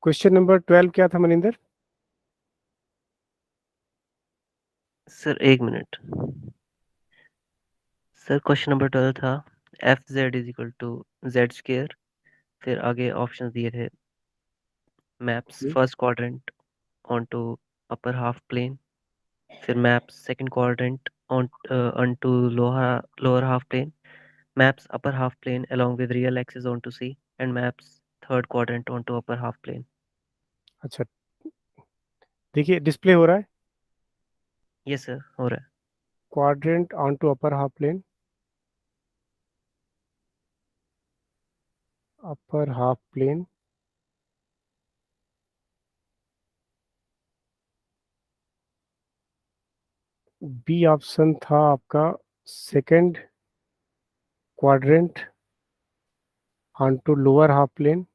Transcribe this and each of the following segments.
Question number 12 क्या था Maninder? Sir 1 minute. Sir question number 12 था F Z is equal to Z square. फिर आगे ऑप्शन दिए थे maps first quadrant onto upper half plane, फिर maps second quadrant onto lower half plane, maps upper half plane along with real axis onto C, and maps third quadrant onto upper half plane. अच्छा, देखिए display हो रहा है। ये sir हो रहा है। Quadrant onto upper half plane, upper half plane, B option था आपका second quadrant onto lower half plane,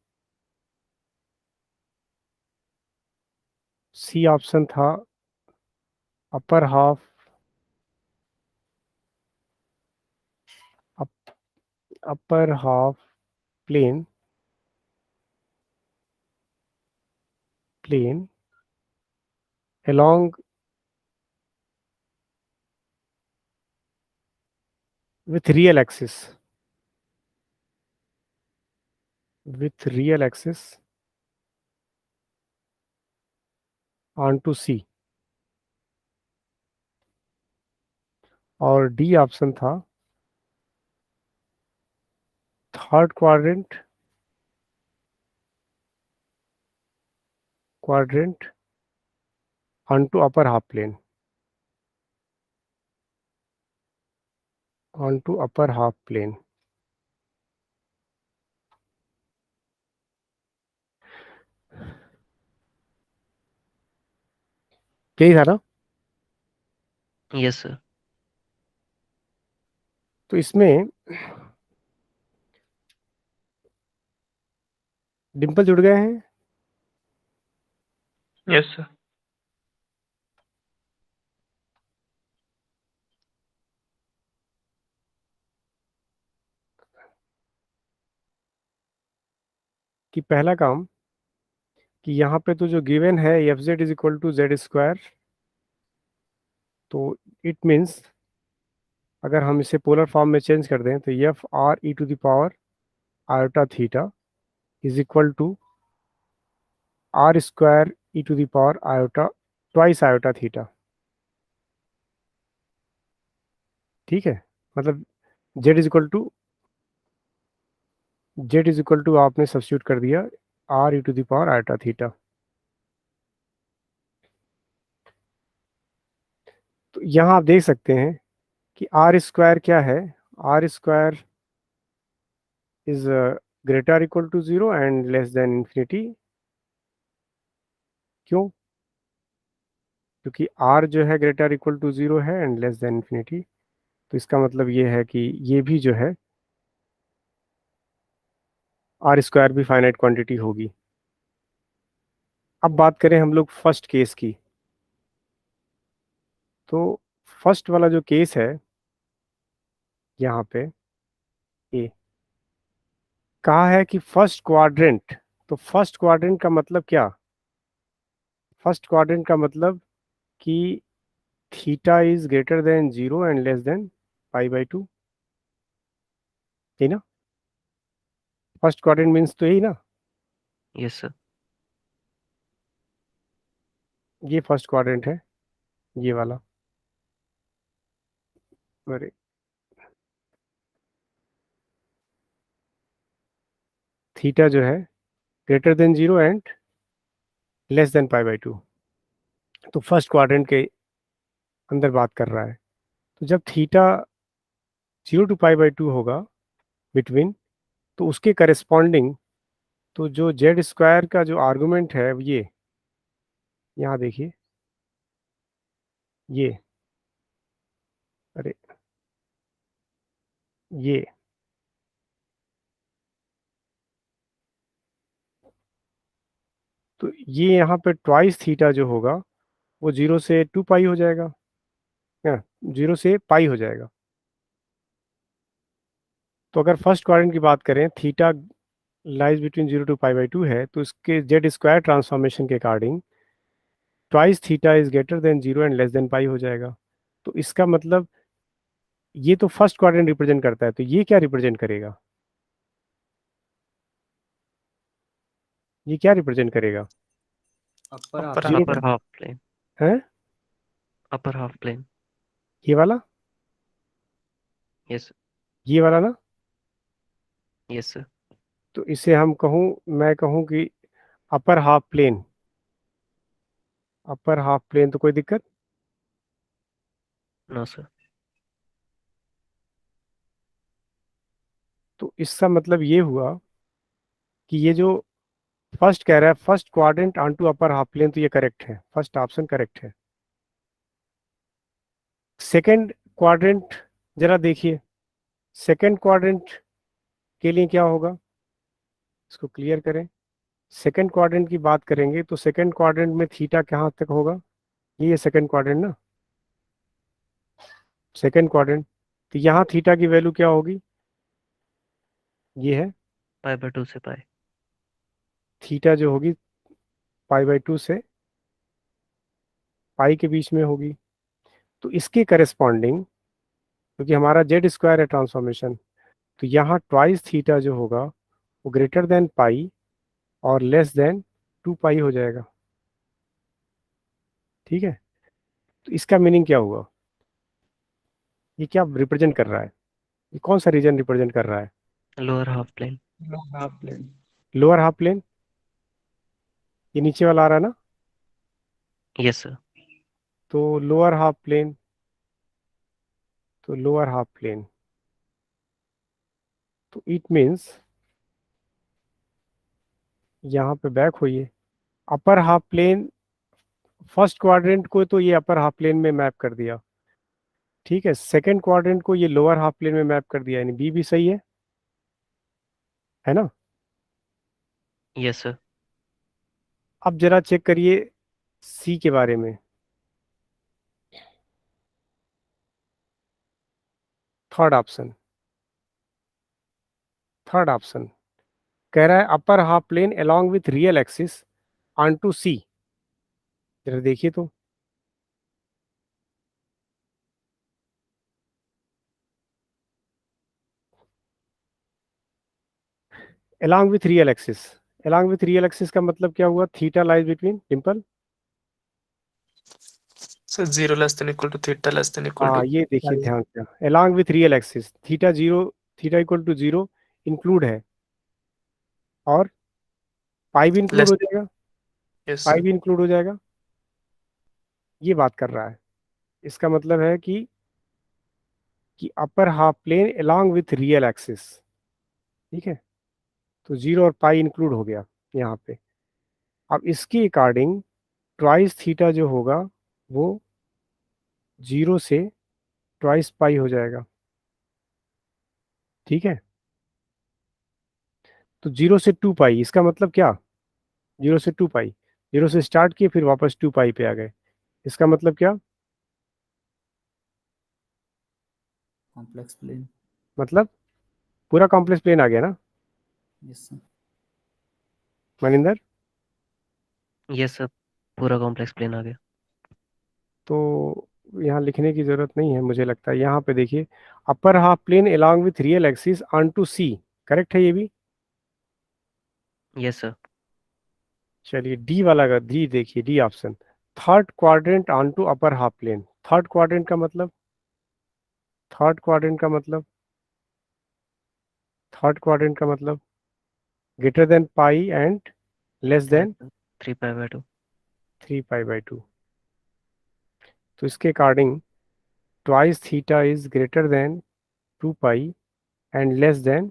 C option था upper half upper half plane plane along with real axis onto C, और D option था third quadrant onto upper half plane, onto upper half plane। यही था ना? Yes sir. तो इसमें डिंपल जुड़ गए हैं। Yes sir. कि पहला काम कि यहाँ पे तो जो गिवन है F Z is equal to z square, तो इट मीन्स अगर हम इसे पोलर फॉर्म में चेंज कर दें तो f r e to the power iota theta is equal to r square e to the power iota twice iota theta. ठीक है, मतलब जेड इज इक्वल टू आपने सब्स्टिट्यूट कर दिया r e to the power iota theta. तो यहाँ आप देख सकते हैं कि आर स्क्वायर क्या है। R square is greater equal to zero and less than infinity. क्यों? क्योंकि आर जो है ग्रेटर इक्वल टू जीरो है एंड लेस देन इंफिनिटी, तो इसका मतलब ये है कि ये भी जो है आर स्क्वायर भी फाइनाइट क्वांटिटी होगी। अब बात करें हम लोग फर्स्ट केस की, तो फर्स्ट वाला जो केस है यहाँ पे ए कहा है कि फर्स्ट क्वाड्रेंट, तो फर्स्ट क्वाड्रेंट का मतलब क्या? फर्स्ट क्वाड्रेंट का मतलब कि theta is greater than zero and less than pi by two, है ना? फर्स्ट क्वाड्रेंट मीन्स तो यही ना। Yes sir. ये फर्स्ट क्वाड्रेंट है, ये वाला। अरे, थीटा जो है greater than zero and less than pi by two, तो फर्स्ट क्वाड्रेंट के अंदर बात कर रहा है। तो जब theta zero to pi by two होगा बिटवीन, तो उसके करेस्पॉन्डिंग तो जो जेड स्क्वायर का जो आर्गुमेंट है ये यहाँ देखिए, ये, अरे, ये तो ये यहाँ पे ट्वाइस थीटा जो होगा वो जीरो से टू पाई हो जाएगा, है, जीरो से पाई हो जाएगा। तो अगर फर्स्ट क्वाड्रेंट की बात करें, थीटा लाइज बिटवीन 0 to π/2 है, तो इसके जेड स्क्वायर ट्रांसफॉर्मेशन के according twice theta is greater than 0 and less than pi हो जाएगा। तो इसका मतलब ये तो फर्स्ट क्वाड्रेंट रिप्रेजेंट करता है, तो ये क्या रिप्रेजेंट करेगा? ये क्या रिप्रेजेंट करेगा? Upper upper half zero upper half plane, है, अपर हाफ प्लेन। ये वाला, यस ये वाला ना। Yes sir. तो इसे हम कहूँ, मैं कहूँ कि upper half plane, upper half plane, तो कोई दिक्कत? No sir. तो इसका मतलब ये हुआ कि ये जो फर्स्ट कह रहा है first quadrant onto upper half plane, तो ये करेक्ट है, फर्स्ट ऑप्शन करेक्ट है। सेकंड क्वाड्रेंट जरा देखिए, सेकंड क्वाड्रेंट के लिए क्या होगा, इसको क्लियर करें। सेकंड क्वाड्रेंट की बात करेंगे तो सेकंड क्वाड्रेंट में थीटा कहाँ तक होगा? ये सेकंड क्वाड्रेंट ना, सेकंड क्वाड्रेंट, तो यहाँ थीटा की वैल्यू क्या होगी? ये है π/2 से पाई। थीटा जो होगी π/2 से पाई के बीच में होगी। तो इसके करेस्पॉन्डिंग, क्योंकि हमारा जेड स्क्वायर है ट्रांसफॉर्मेशन, तो यहाँ ट्वाइस थीटा जो होगा वो ग्रेटर देन पाई और लेस देन 2 पाई हो जाएगा। ठीक है, तो इसका मीनिंग क्या हुआ? ये क्या रिप्रेजेंट कर रहा है? ये कौन सा रीजन रिप्रेजेंट कर रहा है? Lower half plane. Half plane. Lower half plane, ये नीचे वाला आ रहा है ना। Yes sir. तो लोअर हाफ प्लेन, तो लोअर हाफ प्लेन, तो इट मीन्स यहाँ पे बैक होइए, upper half plane, first quadrant को तो ये अपर हाफ प्लेन में मैप कर दिया, ठीक है, सेकंड क्वाड्रेंट को ये लोअर हाफ प्लेन में मैप कर दिया, यानी बी भी सही है ना। Yes sir. अब जरा चेक करिए सी के बारे में, थर्ड ऑप्शन, थर्ड ऑप्शन कह रहा है upper half plane along with real axis onto C. जरा देखिए तो, along with real axis, along with real axis का मतलब क्या हुआ? Theta lies between Dimple. Sir 0 < θ < ये देखिए ध्यान से, along with real axis theta zero, theta equal to zero include है, और पाई भी इंक्लूड लेस। हो जाएगा, यस पाई सर। भी इंक्लूड हो जाएगा, ये बात कर रहा है। इसका मतलब है कि upper half plane along with real axis, ठीक है, तो जीरो और पाई इंक्लूड हो गया यहाँ पे। अब इसके अकॉर्डिंग ट्वाइस थीटा जो होगा वो जीरो से ट्वाइस पाई हो जाएगा, ठीक है। तो 0 से 2 पाई, इसका मतलब क्या? 0 से 2 पाई, जीरो से स्टार्ट किए फिर वापस 2 पाई पे आ गए, इसका मतलब क्या? Complex plane. मतलब पूरा कॉम्प्लेक्स प्लेन आ गया ना yes sir. Maninder. Yes sir, पूरा कॉम्प्लेक्स प्लेन आ गया। तो यहाँ लिखने की जरूरत नहीं है मुझे लगता है, यहाँ पे देखिए upper half plane along with real axis onto C, correct है ये भी। Yes sir. चलिए डी वाला का डी देखिए, D option, third quadrant onto upper half plane, third quadrant का मतलब, थर्ड क्वाड्रेंट का मतलब, थर्ड क्वाड्रेंट का मतलब greater than pi and less than 3π/2। 3 पाई/2। तो इसके according twice theta is greater than 2 pi and less than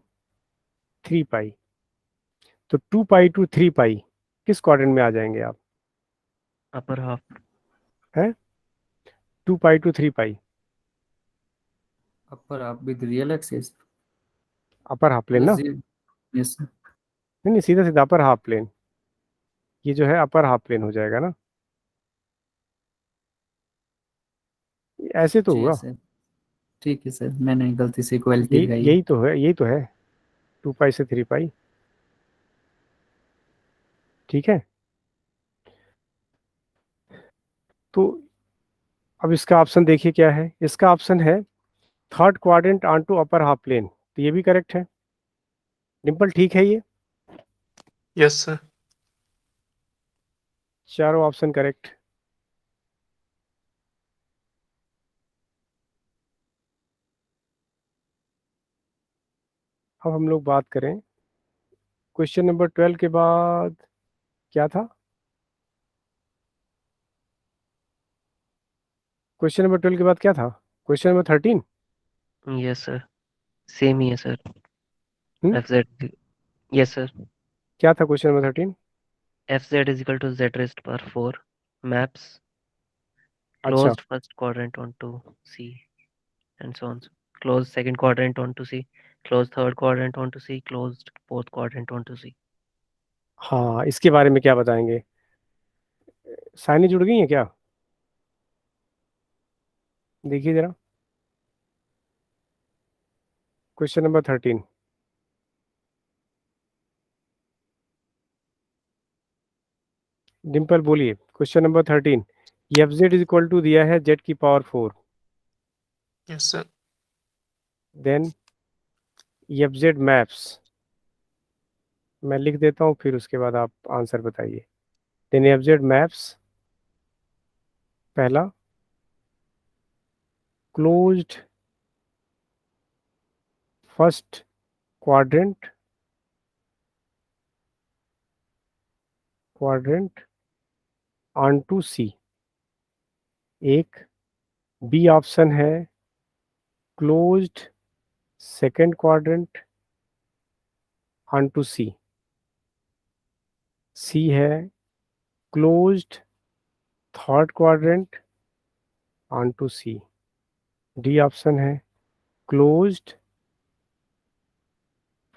3 pi. तो 2 पाई to 3 पाई किस क्वाड्रेंट में आ जाएंगे आप? Upper half. है 2 pi to 3 pi, upper half with real axis upper half plane plus ना, 0। Yes sir. नहीं नहीं, सीधा सीधा अपर हाफ प्लेन, ये जो है अपर हाफ प्लेन हो जाएगा ना, ऐसे तो जी हुआ। सर। ठीक है सर, मैंने गलती से इक्वलिटी यही लगाई है। यही तो है, यही तो है, 2 पाई से 3 पाई। ठीक है, तो अब इसका ऑप्शन देखिए क्या है। इसका ऑप्शन है third quadrant onto upper half plane, तो ये भी करेक्ट है। डिम्पल ठीक है ये? Yes sir. चारों ऑप्शन करेक्ट। अब हम लोग बात करें क्वेश्चन नंबर 12 के बाद क्या था। क्वेश्चन नंबर 12 के बाद क्या था? Question number 13। Yes sir, same ही है सर। हम्म? F Z, yes sir. क्या था question number 13? F Z is equal to Z raised पर 4 मैप्स अच्छा, closed first quadrant onto C and so on. Closed second quadrant onto C, closed third quadrant onto C, closed fourth quadrant onto C. हाँ, इसके बारे में क्या बताएंगे? साइनें जुड़ गई हैं क्या? देखिए जरा क्वेश्चन नंबर 13। डिम्पल बोलिए question number 13। F Z is equal to दिया है जेड की power 4, yes sir. Then F Z maps, मैं लिख देता हूँ फिर उसके बाद आप आंसर बताइए। देन एफ जेड मैप्स पहला closed first quadrant quadrant onto C, एक। बी ऑप्शन है closed second quadrant onto C. C है closed third quadrant onto C. D option है closed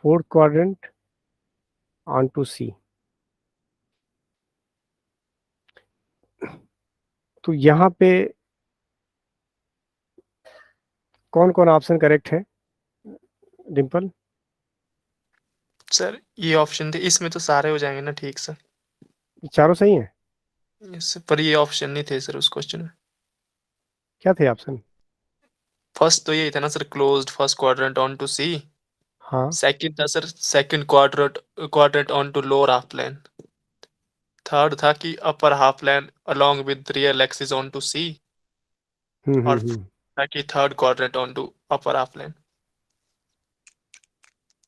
fourth quadrant onto C. तो यहाँ पे कौन कौन ऑप्शन करेक्ट है डिम्पल? सर ये ऑप्शन थे, इसमें तो सारे हो जाएंगे ना ठीक सर। चारों सही हैं? यस पर ये ऑप्शन नहीं थे सर उस क्वेश्चन में। क्या थे ऑप्शन? फर्स्ट तो यही था ना sir, closed first quadrant onto C. हाँ। सेकंड था sir second quadrant quadrant onto lower half plane. Third था कि upper half plane along with real axis onto C. और हम्म। था कि third quadrant onto upper half plane.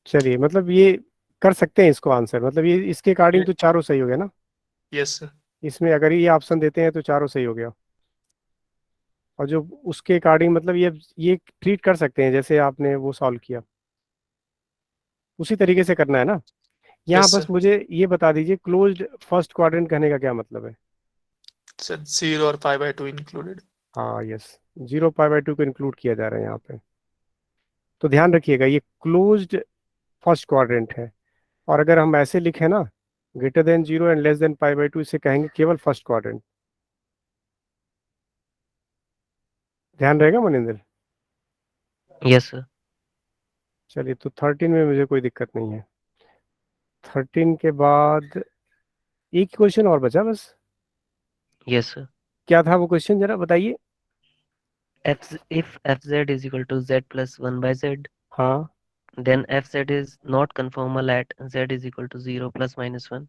चलिए, मतलब ये कर सकते हैं इसको आंसर, मतलब ये इसके अकॉर्डिंग तो चारों सही हो गया ना। Yes sir. इसमें अगर ये ऑप्शन देते हैं तो चारों सही हो गया। और जो उसके अकॉर्डिंग मतलब ये ट्रीट कर सकते हैं जैसे आपने वो सॉल्व किया, उसी तरीके से करना है ना। यहाँ यस बस सर। मुझे ये बता दीजिए क्लोज्ड फर्स्ट क्वाड्रेंट कहने का क्या मतलब है? सर 0 और π/2 इंक्लूडेड। हाँ यस, 0 π/2 को इंक्लूड किया जा रहा है यहाँ पे। तो ध्यान रखिएगा ये क्लोज्ड फर्स्ट क्वाड्रेंट है, और अगर हम ऐसे लिखें ना greater than 0 and less than π/2, इसे कहेंगे केवल फर्स्ट क्वाड्रेंट। ध्यान रहेगा मनिंदर? Yes sir. चलिए, तो 13 में मुझे कोई दिक्कत नहीं है। 13 के बाद एक क्वेश्चन और बचा बस। Yes sir. क्या था वो क्वेश्चन, जरा बताइए। If fz is equal to z plus 1 by z, हाँ। then fz is not conformal at z is equal to 0 plus minus 1.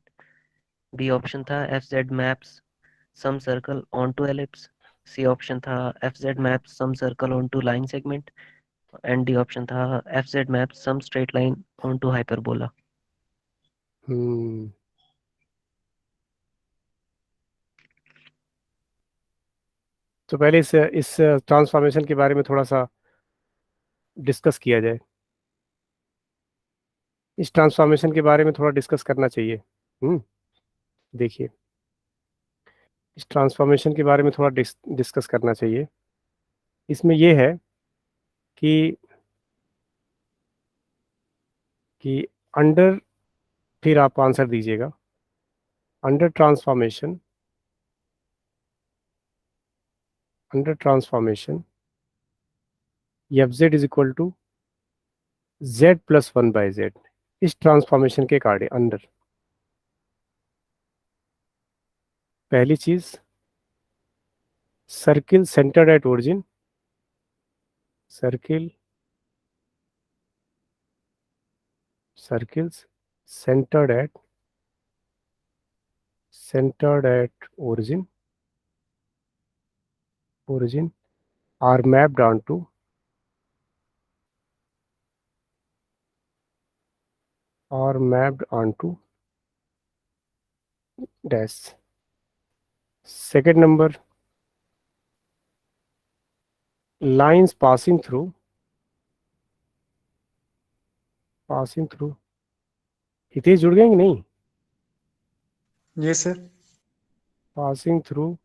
B option था fz maps some circle onto ellipse. C option था fz maps some circle onto line segment. And D option था fz maps some straight line onto hyperbola. हम्म। तो पहले इस transformation के बारे में थोड़ा सा डिस्कस किया जाए। इस ट्रांसफॉर्मेशन के बारे में थोड़ा डिस्कस करना चाहिए। देखिए, इस ट्रांसफॉर्मेशन के बारे में थोड़ा डिस्कस करना चाहिए। इसमें यह है कि अंडर, फिर आप आंसर दीजिएगा। Under transformation f Z is equal to z + 1 by z, इस ट्रांसफॉर्मेशन के कार्ड अंडर। पहली चीज, circle centred at origin, circle circles centered at origin are mapped onto dash. Second number, lines passing through Hitesh जुड़ गए कि नहीं? Yes sir. passing through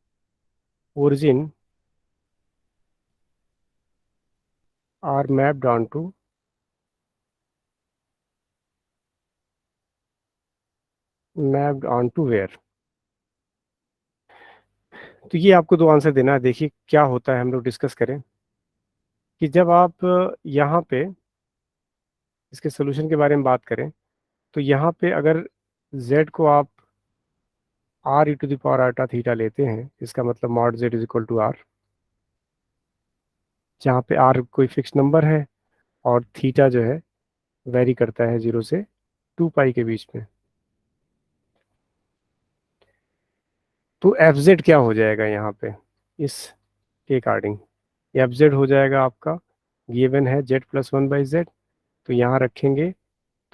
origin are mapped onto where? तो ये आपको दो आंसर देना है। देखिए क्या होता है, हम लोग डिस्कस करें कि जब आप यहाँ पे इसके सोल्यूशन के बारे में बात करें तो यहाँ पे अगर z को आप r e to the power iota theta लेते हैं, इसका मतलब mod z is equal to r, जहाँ पे r कोई फिक्स नंबर है और थीटा जो है वेरी करता है 0 से 2 पाई के बीच में। तो एफ जेड क्या हो जाएगा यहाँ पे इस के अकॉर्डिंग? एफ जेड हो जाएगा आपका, गिवन है z प्लस 1/z, तो यहाँ रखेंगे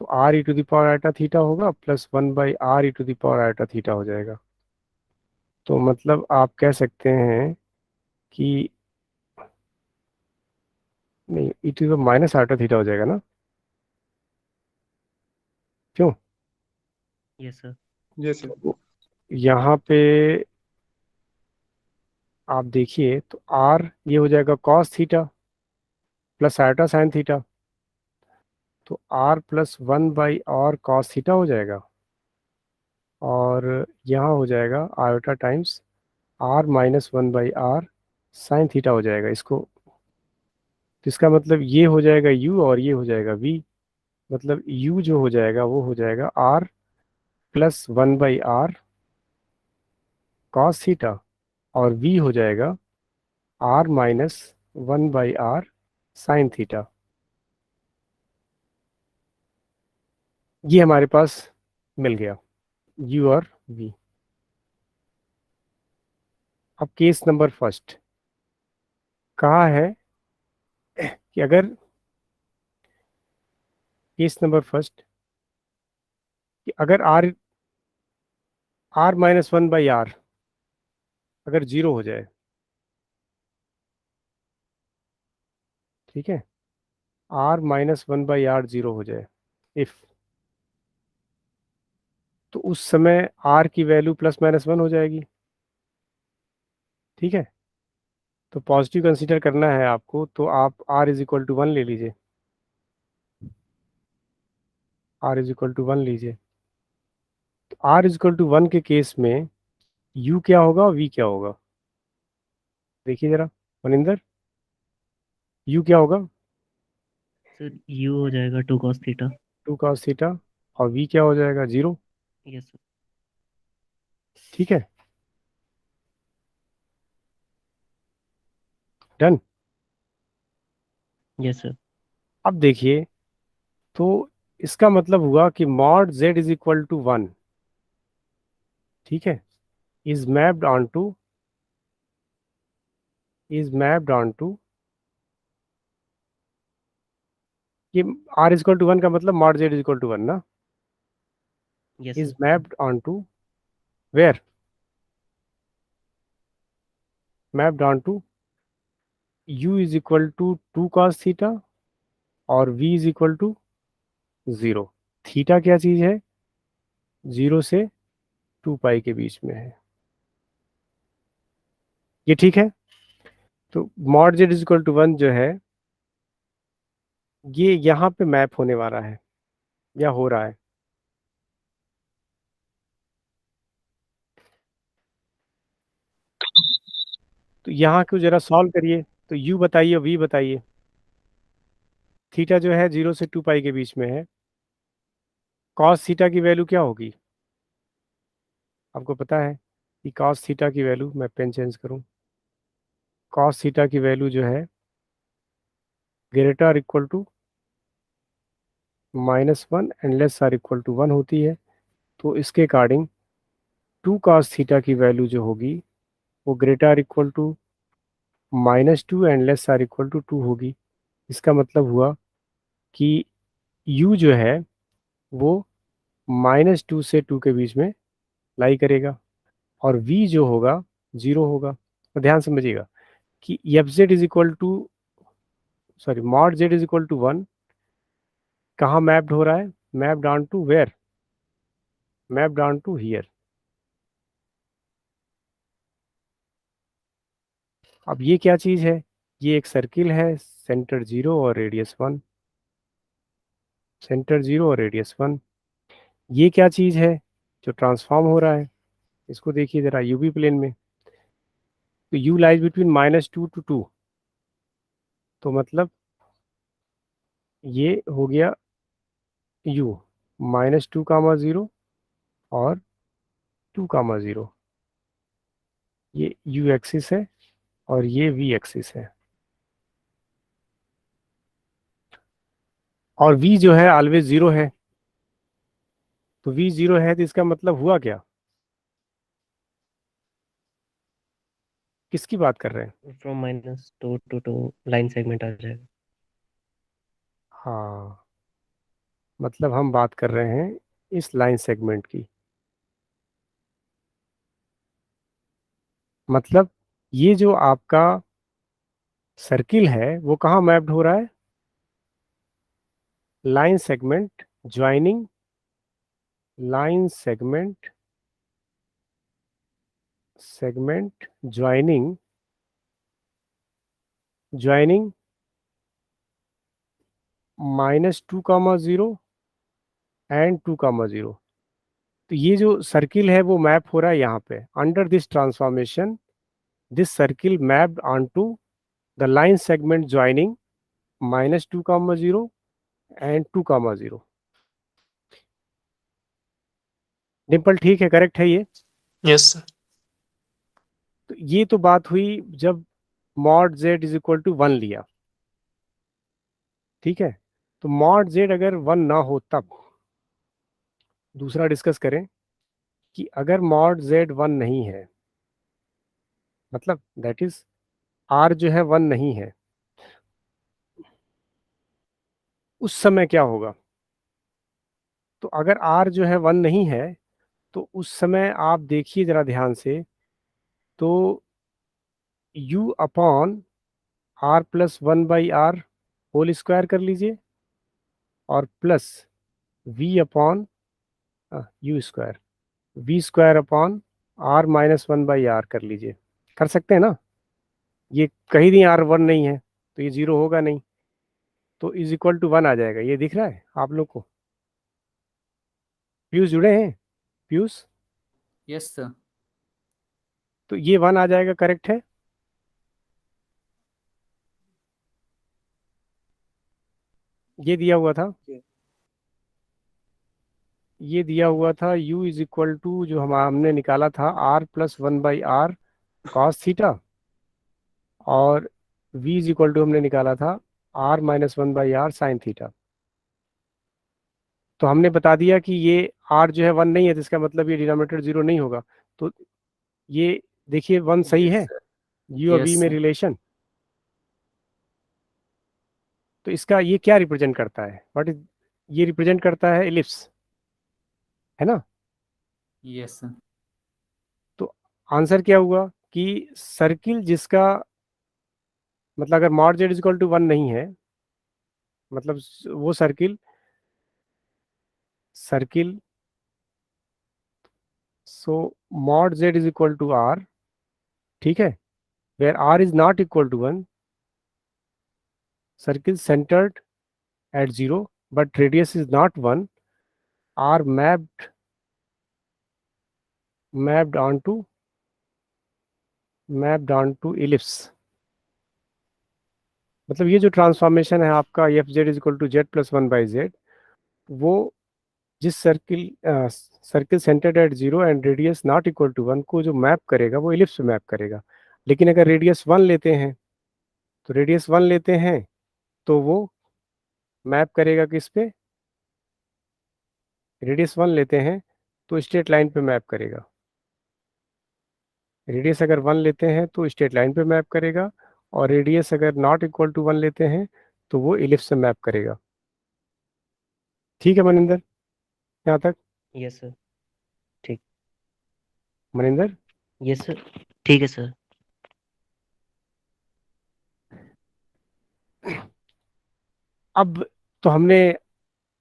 तो r e to the power iota theta होगा plus 1/r e to the power iota theta हो जाएगा। तो मतलब आप कह सकते हैं कि नहीं, e टू द माइनस आटा थीटा हो जाएगा ना, क्यों? Yes sir. Yes sir. तो यहाँ पे आप देखिए तो r ये हो जाएगा cos थीटा प्लस आटा साइन थीटा, तो r plus 1/r cos theta हो जाएगा, और यहाँ हो जाएगा iota times r minus 1/r sine theta हो जाएगा इसको। तो इसका मतलब ये हो जाएगा u और ये हो जाएगा v, मतलब u जो हो जाएगा वो हो जाएगा r plus 1/r cos theta, और v हो जाएगा r minus 1/r sine theta. ये हमारे पास मिल गया u और v। अब केस नंबर फर्स्ट कहा है कि अगर केस नंबर फर्स्ट कि अगर r माइनस 1/r अगर 0 हो जाए, ठीक है, r माइनस 1/r 0 हो जाए इफ, तो उस समय r की वैल्यू प्लस माइनस 1 हो जाएगी, ठीक है। तो पॉजिटिव कंसीडर करना है आपको, तो आप r इज इक्वल टू 1 ले लीजिए, r इज इक्वल टू 1 लीजिए। तो r इज इक्वल टू 1 के केस में u क्या होगा और v क्या होगा? देखिए जरा मनिंदर, u क्या होगा? सर यू हो जाएगा 2 cos थीटा। 2 cos थीटा, और v क्या हो जाएगा? 0। Yes sir. ठीक है, डन। Yes sir. अब देखिए, तो इसका मतलब हुआ कि mod z is equal to 1, ठीक है, इज मैप्ड ऑन टू ये r इज इक्वल टू 1 का मतलब mod z is equal to 1 ना, yes is sir. Mapped onto where? Mapped onto u is equal to 2 cos theta और v is equal to 0। Theta क्या चीज है? 0 से 2 पाई के बीच में है, ये ठीक है। तो mod z is equal to 1 जो है ये यहाँ पे मैप होने वाला है या हो रहा है। तो यहाँ को जरा सॉल्व करिए, तो u बताइए, v बताइए। थीटा जो है 0 से 2 पाई के बीच में है, कॉस थीटा की वैल्यू क्या होगी आपको पता है? कि cos थीटा की वैल्यू, मैं पेन चेंज करूं, cos थीटा की वैल्यू जो है greater equal to -1 and less or equal to 1 होती है। तो इसके अकॉर्डिंग 2 cos थीटा की वैल्यू जो होगी वो greater equal to -2 and less or equal to 2 होगी। इसका मतलब हुआ कि u जो है वो -2 से 2 के बीच में लाई करेगा और v जो होगा 0 होगा। तो ध्यान समझिएगा कि f Z is equal to, sorry, mod z is equal to 1 कहाँ मैप्ड हो रहा है? Mapped onto where? Mapped onto here. अब ये क्या चीज है? ये एक सर्किल है, सेंटर 0 और रेडियस 1, सेंटर 0 और रेडियस 1। ये क्या चीज है जो ट्रांसफॉर्म हो रहा है? इसको देखिए जरा यूवी प्लेन में। तो u लाइज बिटवीन -2 to 2, तो मतलब ये हो गया u -2, 0 और 2, 0। ये u एक्सिस है और ये v एक्सिस है, और v जो है ऑलवेज 0 है। तो v 0 है तो इसका मतलब हुआ क्या? किसकी बात कर रहे हैं? फ्रॉम -2 to 2 लाइन सेगमेंट आ जाएगा। हाँ, मतलब हम बात कर रहे हैं इस लाइन सेगमेंट की। मतलब ये जो आपका सर्किल है वो कहाँ मैप्ड हो रहा है? Line segment joining, line segment joining -2, -2, 0 and 2, 0। तो ये जो सर्किल है वो मैप हो रहा है यहाँ पे। Under this transformation this circle mapped onto the line segment joining -2, 0 and 2, 0। Dimple ठीक है, करेक्ट है ये? Yes, sir. तो ये तो बात हुई जब mod z is equal to 1 लिया, ठीक है। तो मॉड z अगर 1 ना हो तब दूसरा डिस्कस करें कि अगर मॉड z 1 नहीं है, मतलब दैट इज r जो है 1 नहीं है, उस समय क्या होगा? तो अगर r जो है 1 नहीं है तो उस समय आप देखिए जरा ध्यान से, तो u upon r+1/r whole square कर लीजिए और plus v upon u square, v square upon r-1/r कर लीजिए। कर सकते हैं ना? ये कहीं नहीं r 1 नहीं है तो ये 0 होगा नहीं, तो इज इक्वल टू 1 आ जाएगा। ये दिख रहा है आप लोग को? पीयूष जुड़े हैं? Piyush, yes sir. तो ये 1 आ जाएगा, करेक्ट है? ये दिया हुआ था, ये दिया हुआ था u इज इक्वल टू, जो हमने निकाला था r+1/r cos थीटा, और v इज इक्वल टू हमने निकाला था r-1/r sin थीटा। तो हमने बता दिया कि ये r जो है 1 नहीं है तो इसका मतलब ये डिनोमिनेटर 0 नहीं होगा। तो ये देखिए 1 सही है, u और v Yes, में sir. रिलेशन। तो इसका ये क्या रिप्रेजेंट करता है? व्हाट इज, ये रिप्रेजेंट करता है एलिप्स, है ना? Yes sir. तो आंसर क्या हुआ कि सर्किल जिसका, मतलब अगर मॉड जेड इक्वल टू 1 नहीं है, मतलब वो circle circle so mod z is equal to r, ठीक है, where r is not equal to 1, circle centred at 0 but radius is not 1, are mapped onto ellipse। मतलब ये जो ट्रांसफॉर्मेशन है आपका F Z is equal to जेड+1/z, वो जिस circle centred at 0 and radius not equal to 1 को जो मैप करेगा वो इलिप्स पे मैप करेगा। लेकिन अगर रेडियस 1 लेते हैं तो तो वो मैप करेगा किस पे? रेडियस 1 लेते हैं तो स्ट्रेट लाइन पे मैप करेगा। रेडियस अगर 1 लेते हैं तो स्ट्रेट लाइन पे मैप करेगा, और रेडियस अगर नॉट इक्वल टू 1 लेते हैं तो वो इलिप्स से मैप करेगा। ठीक है मनिंदर, यहाँ तक? Yes sir. Maninder, yes sir, ठीक है सर। अब तो हमने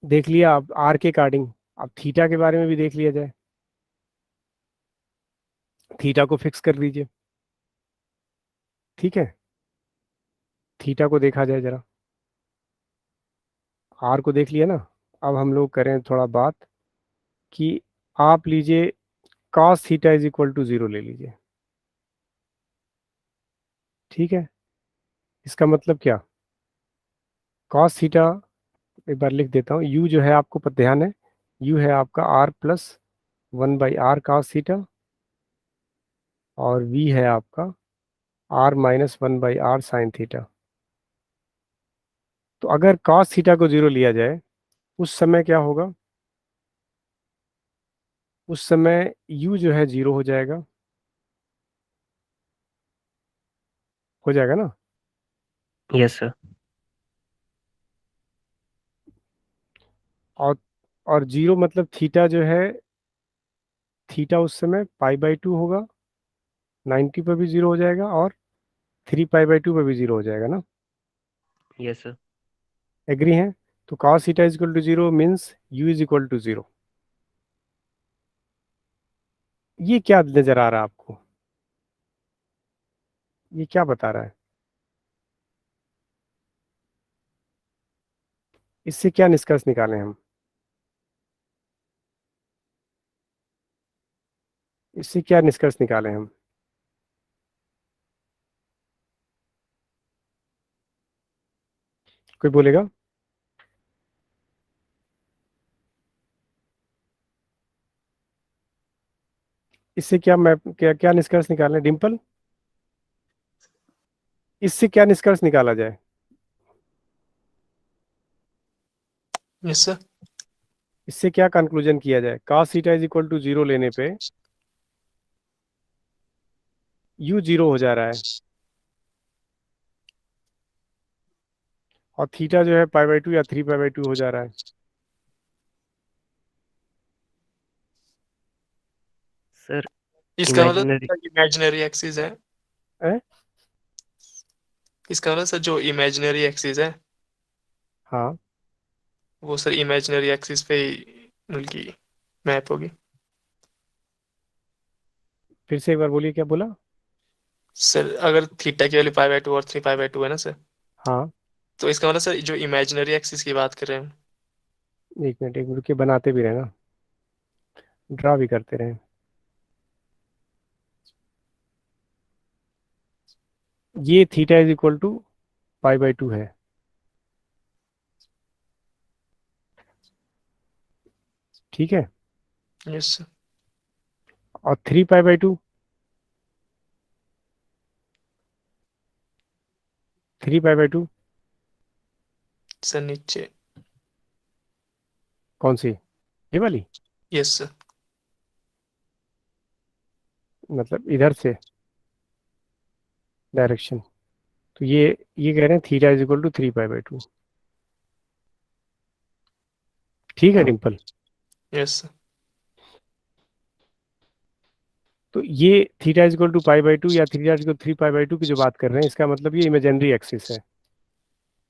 देख लिया अब आर के अकॉर्डिंग, अब थीटा के बारे में भी देख लिया जाए। थीटा को फिक्स कर लीजिए। ठीक है, थीटा को देखा जाए जरा। आर को देख लिया ना, अब हम लोग करें थोड़ा बात कि आप लीजिए cos theta is equal to 0 ले लीजिए। ठीक है, इसका मतलब क्या? cos थीटा, एक बार लिख देता हूँ, u जो है आपको ध्यान है, u है आपका r plus 1/r cos theta, और v है आपका r minus 1/r sine theta. तो अगर cos थीटा को 0 लिया जाए उस समय क्या होगा? उस समय u जो है 0 हो जाएगा, ना? Yes sir. और 0 मतलब थीटा जो है, थीटा उस समय π/2 होगा, 90 पर भी 0 हो जाएगा, और 3π/2 पर भी 0 हो जाएगा ना? Yes sir. एग्री हैं? तो cos theta is equal to 0 means u is equal to 0। ये क्या नजर आ रहा है आपको? ये क्या बता रहा है? इससे क्या निष्कर्ष निकालें हम? इससे क्या निष्कर्ष निकालें हम? कोई बोलेगा? इससे क्या मैं क्या निष्कर्ष निकालें? डिम्पल, इससे क्या निष्कर्ष निकाला जाए? Yes sir. इससे क्या कंक्लूजन किया जाए? cos theta is equal to 0 लेने पे u 0 हो जा रहा है, और थीटा जो है π/2 या 3π/2 हो जा रहा है। सर इसका मतलब इमेजिनरी, इमेजिनरी एक्सिस है। हैं? इसका मतलब सर जो इमेजिनरी एक्सिस है हाँ, वो सर इमेजिनरी एक्सिस पे ही उनकी मैप होगी। फिर से एक बार बोलिए, क्या बोला? सर अगर थीटा की वैल्यू π/2 और 3π/2 है ना सर, हाँ, तो इसका मतलब सर जो इमेजिनरी एक्सिस की बात कर रहे हैं। एक मिनट रुकिए, बनाते भी रहे ना, ड्रा भी करते रहे। ये थीटा इज इक्वल टू π/2 है। ठीक है, यस सर। और 3π/2, 3π/2 सर नीचे। कौन सी? ये वाली? Yes sir. मतलब इधर से डायरेक्शन। तो ये कह रहे हैं थीटा इज इक्वल टू 3π/2। ठीक है डिम्पल? Yes sir. तो ये थीटा इज इक्वल टू π/2 या थीटा इज इक्वल 3π/2 की जो बात कर रहे हैं, इसका मतलब ये इमेजिनरी एक्सिस है।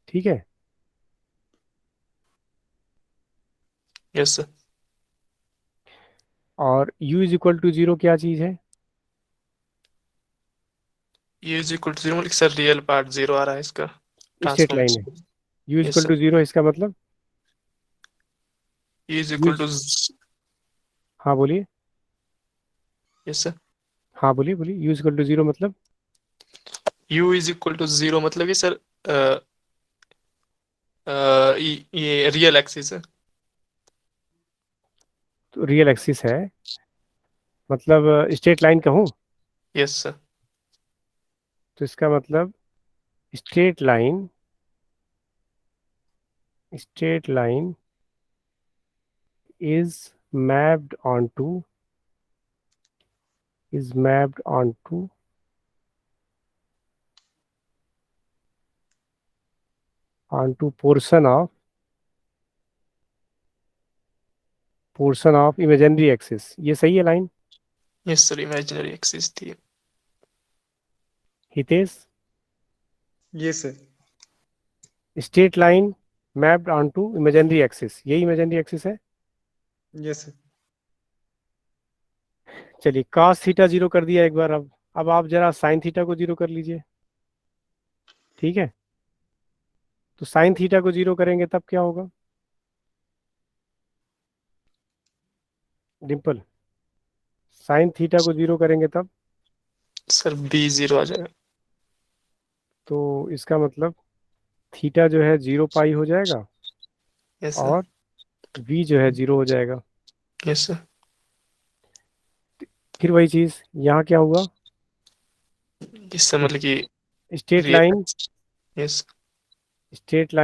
ठीक है, यस सर। और u इज इक्वल टू 0 क्या चीज है? ये इज इक्वल टू 0 मतलब सर रियल पार्ट 0 आ रहा है इसका स्ट्रेट लाइन है। Transformation. u is yes equal sir. To 0 इसका मतलब? ये इज u इक्वल टू। हाँ बोलिए, यस सर। हाँ बोलिए बोलिए, u इज इक्वल टू 0 मतलब? u इज इक्वल टू 0 मतलब कि सर ये रियल एक्सिस है। तो रियल एक्सिस है, मतलब स्ट्रेट लाइन कहूँ Yes, sir. तो इसका मतलब straight line is mapped onto is mapped onto portion of imaginary axis। ये सही है line Yes, sir. Imaginary axis थी। Hitesh? Yes, sir. Straight line mapped onto imaginary axis, यही imaginary axis है। Yes, sir. चलिए cos थीटा जीरो कर दिया एक बार। अब आप जरा साइन थीटा को जीरो कर लीजिए, ठीक है? तो साइन थीटा को जीरो करेंगे तब क्या होगा डिम्पल? साइन थीटा को जीरो करेंगे तब सर B 0 आ जाएगा। तो इसका मतलब थीटा जो है 0 पाई हो जाएगा Yes, sir. और v जो है 0 हो जाएगा। Yes, sir. फिर वही चीज यहाँ क्या हुआ, इससे मतलब कि straight real line yes, straight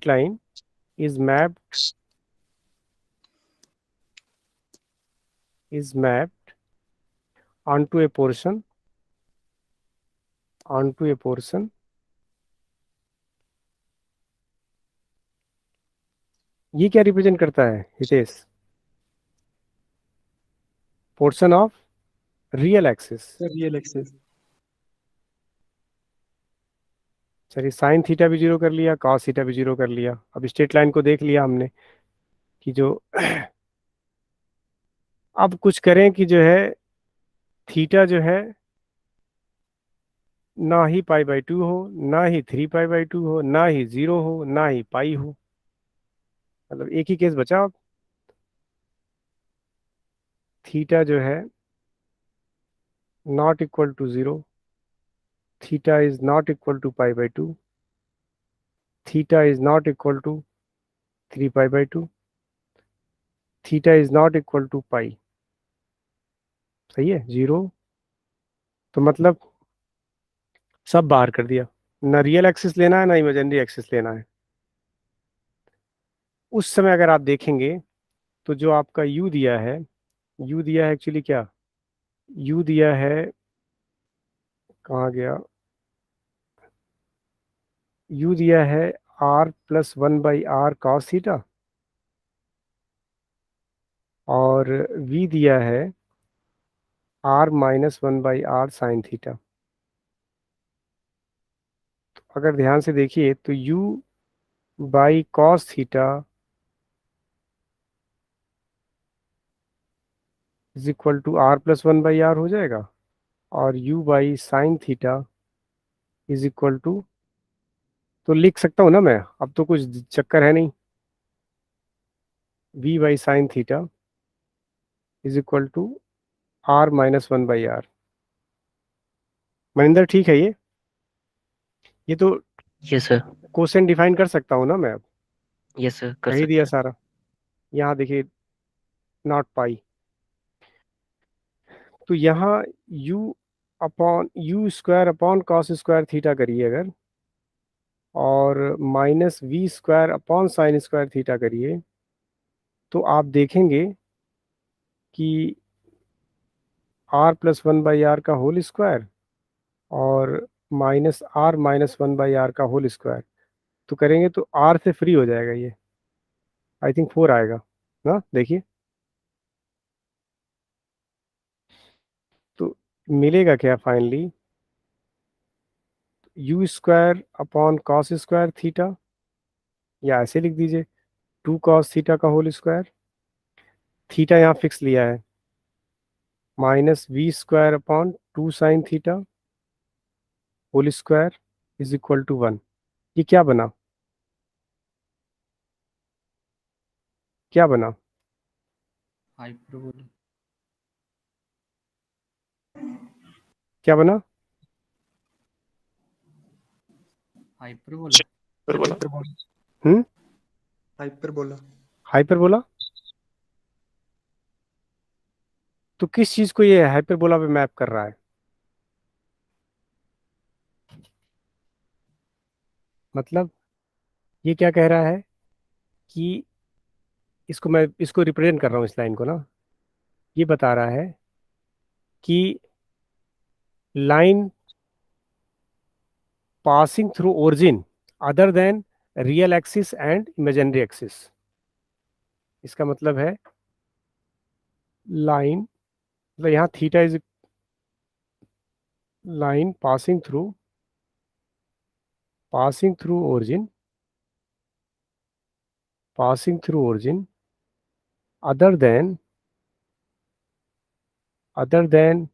line is mapped onto a portion ये क्या रिप्रेजेंट करता है Hitesh? Portion of real axis. The real axis. चलिए साइन थीटा भी जीरो कर लिया, कॉस थीटा भी जीरो कर लिया। अब स्ट्रेट लाइन को देख लिया हमने कि जो अब कुछ करें कि जो है थीटा जो है ना ही π/2 हो, ना ही 3π/2 हो, ना ही 0 हो, ना ही पाई हो। मतलब एक ही केस बचा अब। थीटा जो है not equal to 0, theta is not equal to π/2, theta is not equal to 3π/2, theta is not equal to pi. सही है 0। तो मतलब सब बाहर कर दिया, ना रियल एक्सिस लेना है ना इमेजिनरी एक्सिस लेना है। उस समय अगर आप देखेंगे तो जो आपका u दिया है, u दिया है एक्चुअली क्या, u दिया है, कहाँ गया, u दिया है r+1/r cos थीटा और v दिया है r-1/r sin थीटा। अगर ध्यान से देखिए तो u/cos theta is equal to r+1/r हो जाएगा और u/sin theta is equal to, तो लिख सकता हूँ ना मैं, अब तो कुछ चक्कर है नहीं, v/sin theta is equal to r-1/r। Maninder ठीक है ये तो यस सर। क्वेश्चन डिफाइन कर सकता हूँ ना मैं अब, यस सर, कर कह ही सकते दिया हैं। सारा। यहाँ देखिए नॉट पाई, तो यहाँ u² upon cos square theta करिए अगर, और -v² upon sine square theta करिए, तो आप देखेंगे कि r+1/r का होल स्क्वायर और -r-1/r का होल स्क्वायर, तो करेंगे तो r से फ्री हो जाएगा ये, आई थिंक 4 आएगा ना। देखिए तो मिलेगा क्या finally, u² upon cos square theta, या ऐसे लिख दीजिए 2 cos थीटा का होल स्क्वायर, थीटा यहाँ फिक्स लिया है, -v² upon 2 sine theta whole square is equal to 1। ये क्या बना, क्या बना? हाइपरबोला। क्या बना? हाइपरबोला। फिर बोला Hyperbola. हम्म Hyperbola. हाइपरबोला। तो किस चीज को ये हाइपरबोला पे मैप कर रहा है? मतलब ये क्या कह रहा है कि मैं इसको रिप्रेजेंट कर रहा हूँ इस लाइन को ना। ये बता रहा है कि line passing through origin other than real axis and imaginary axis. इसका मतलब है लाइन, मतलब यहाँ theta is line passing through origin other than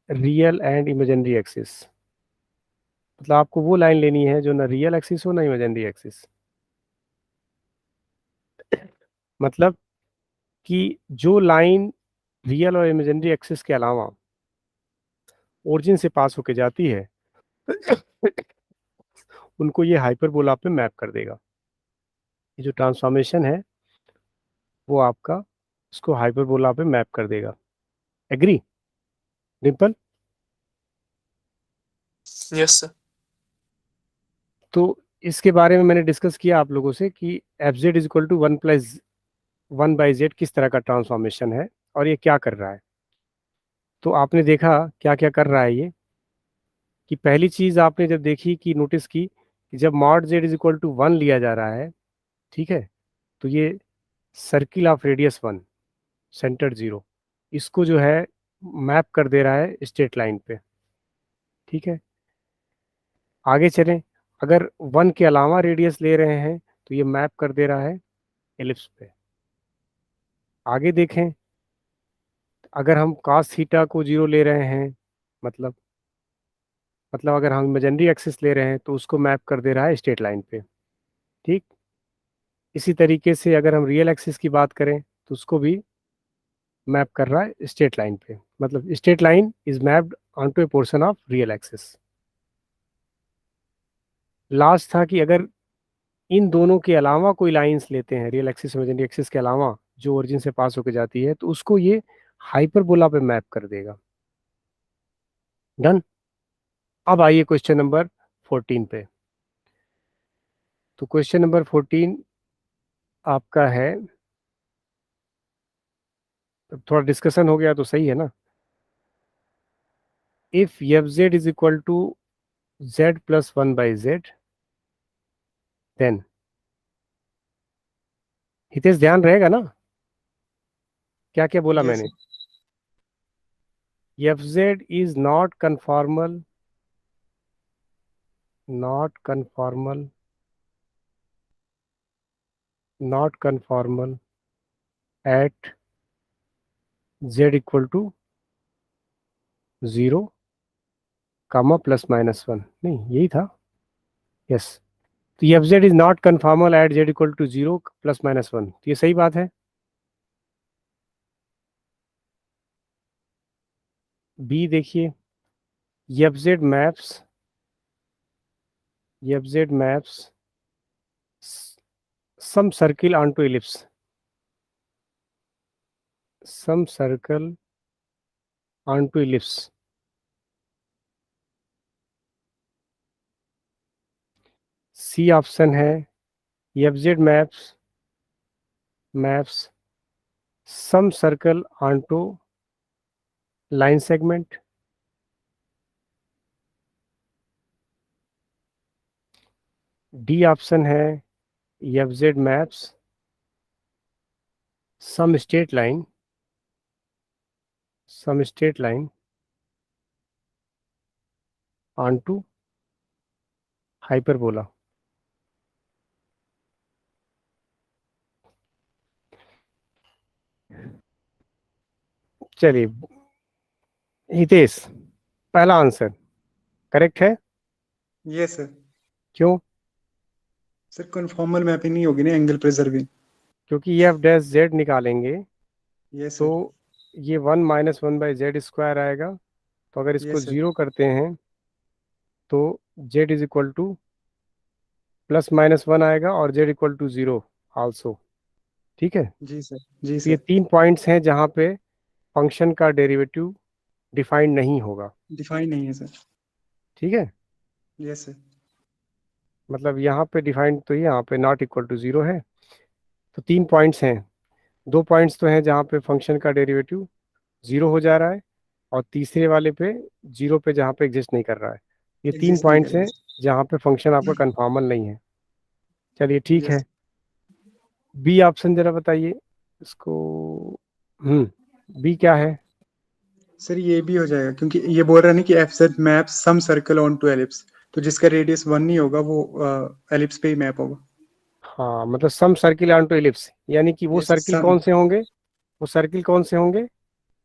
real and imaginary axis. मतलब आपको वो लाइन लेनी है जो ना रियल एक्सिस हो ना इमेजिनरी एक्सिस। मतलब कि जो लाइन रियल और इमेजिनरी एक्सिस के अलावा ओरिजिन से पास होके जाती है उनको ये हाइपरबोला पे मैप कर देगा। ये जो ट्रांसफॉर्मेशन है वो आपका इसको हाइपरबोला पे मैप कर देगा। एग्री डिम्पल? Yes, sir. तो इसके बारे में मैंने डिस्कस किया आप लोगों से कि f Z is equal to 1+1/z किस तरह का ट्रांसफॉर्मेशन है और ये क्या कर रहा है। तो आपने देखा क्या क्या कर रहा है ये, कि पहली चीज आपने जब देखी कि नोटिस की कि जब mod z is equal to 1 लिया जा रहा है, ठीक है, तो ये सर्किल ऑफ रेडियस 1 सेंटर 0 इसको जो है मैप कर दे रहा है स्ट्रेट लाइन पे। ठीक है, आगे चलें, अगर 1 के अलावा रेडियस ले रहे हैं तो ये मैप कर दे रहा है एलिप्स पे। आगे देखें, अगर हम cos थीटा को 0 ले रहे हैं, मतलब अगर हम इमेजिनरी एक्सिस ले रहे हैं तो उसको मैप कर दे रहा है स्ट्रेट लाइन पे। ठीक, इसी तरीके से अगर हम रियल एक्सिस की बात करें तो उसको भी मैप कर रहा है स्ट्रेट लाइन पे। मतलब straight line is mapped onto A portion of real axis. Last था कि अगर इन दोनों के अलावा कोई लाइंस लेते हैं, रियल एक्सिस इमेजिनरी एक्सिस के अलावा, जो ओरिजिन से पास होकर जाती है, तो उसको ये हाइपरबोला पे मैप कर देगा। डन। अब आइए क्वेश्चन नंबर 14 पे। तो क्वेश्चन नंबर 14 आपका है, अब थोड़ा डिस्कशन हो गया तो सही है ना। If F Z is equal to z+1/z, then Hitesh ध्यान रहेगा ना क्या क्या बोला Yes, मैंने? F Z is not conformal at z equal to 0, ±1। नहीं, यही था। यस, तो F Z is not conformal at z equal to 0 ±1, तो ये सही बात है। बी देखिए, F Z maps some circle onto ellipse, C option है, F Z maps some circle onto line segment। D option है, F Z maps some straight line onto hyperbola। चलिए हितेश, पहला आंसर करेक्ट है। yes sir। क्यों? Sir conformal mapping नहीं होगी ना angle preserving. क्योंकि एफ डैश जेड निकालेंगे यस तो सर। ये 1 - 1/z² आएगा। तो अगर इसको यस सर। 0 करते हैं तो z इज इक्वल टू +-1 आएगा और z इक्वल टू 0 आल्सो, ठीक है। जी सर, जी तो ये सर। 3 पॉइंट्स हैं जहाँ पे फंक्शन का डेरिवेटिव डिफाइंड नहीं होगा, डिफाइन नहीं है सर। ठीक है। Yes sir. मतलब यहाँ पे डिफाइंड तो यहाँ पे नॉट इक्वल टू 0 है। तो 3 पॉइंट्स हैं, 2 पॉइंट्स तो हैं जहाँ पे फंक्शन का डेरिवेटिव 0 हो जा रहा है, और तीसरे वाले पे 0 पे जहाँ पे एग्जिस्ट नहीं कर रहा है। ये 3 एग्जिस्ट नहीं पॉइंट्स कर हैं जहाँ पे फंक्शन आपका कन्फॉर्मल नहीं है। चलिए रहा। ठीक यस है, बी ऑप्शन जरा बताइए इसको। बी क्या है? सर, ये भी हो जाएगा क्योंकि ये बोल रहा है ना कि f z map some circle onto ellipse, तो जिसका रेडियस 1 नहीं होगा वो एलिप्स पे ही मैप होगा। हाँ, मतलब सम सर्किल ऑन टू एलिप्स, यानी कि वो यस सर्किल सम, कौन से होंगे, वो सर्किल कौन से होंगे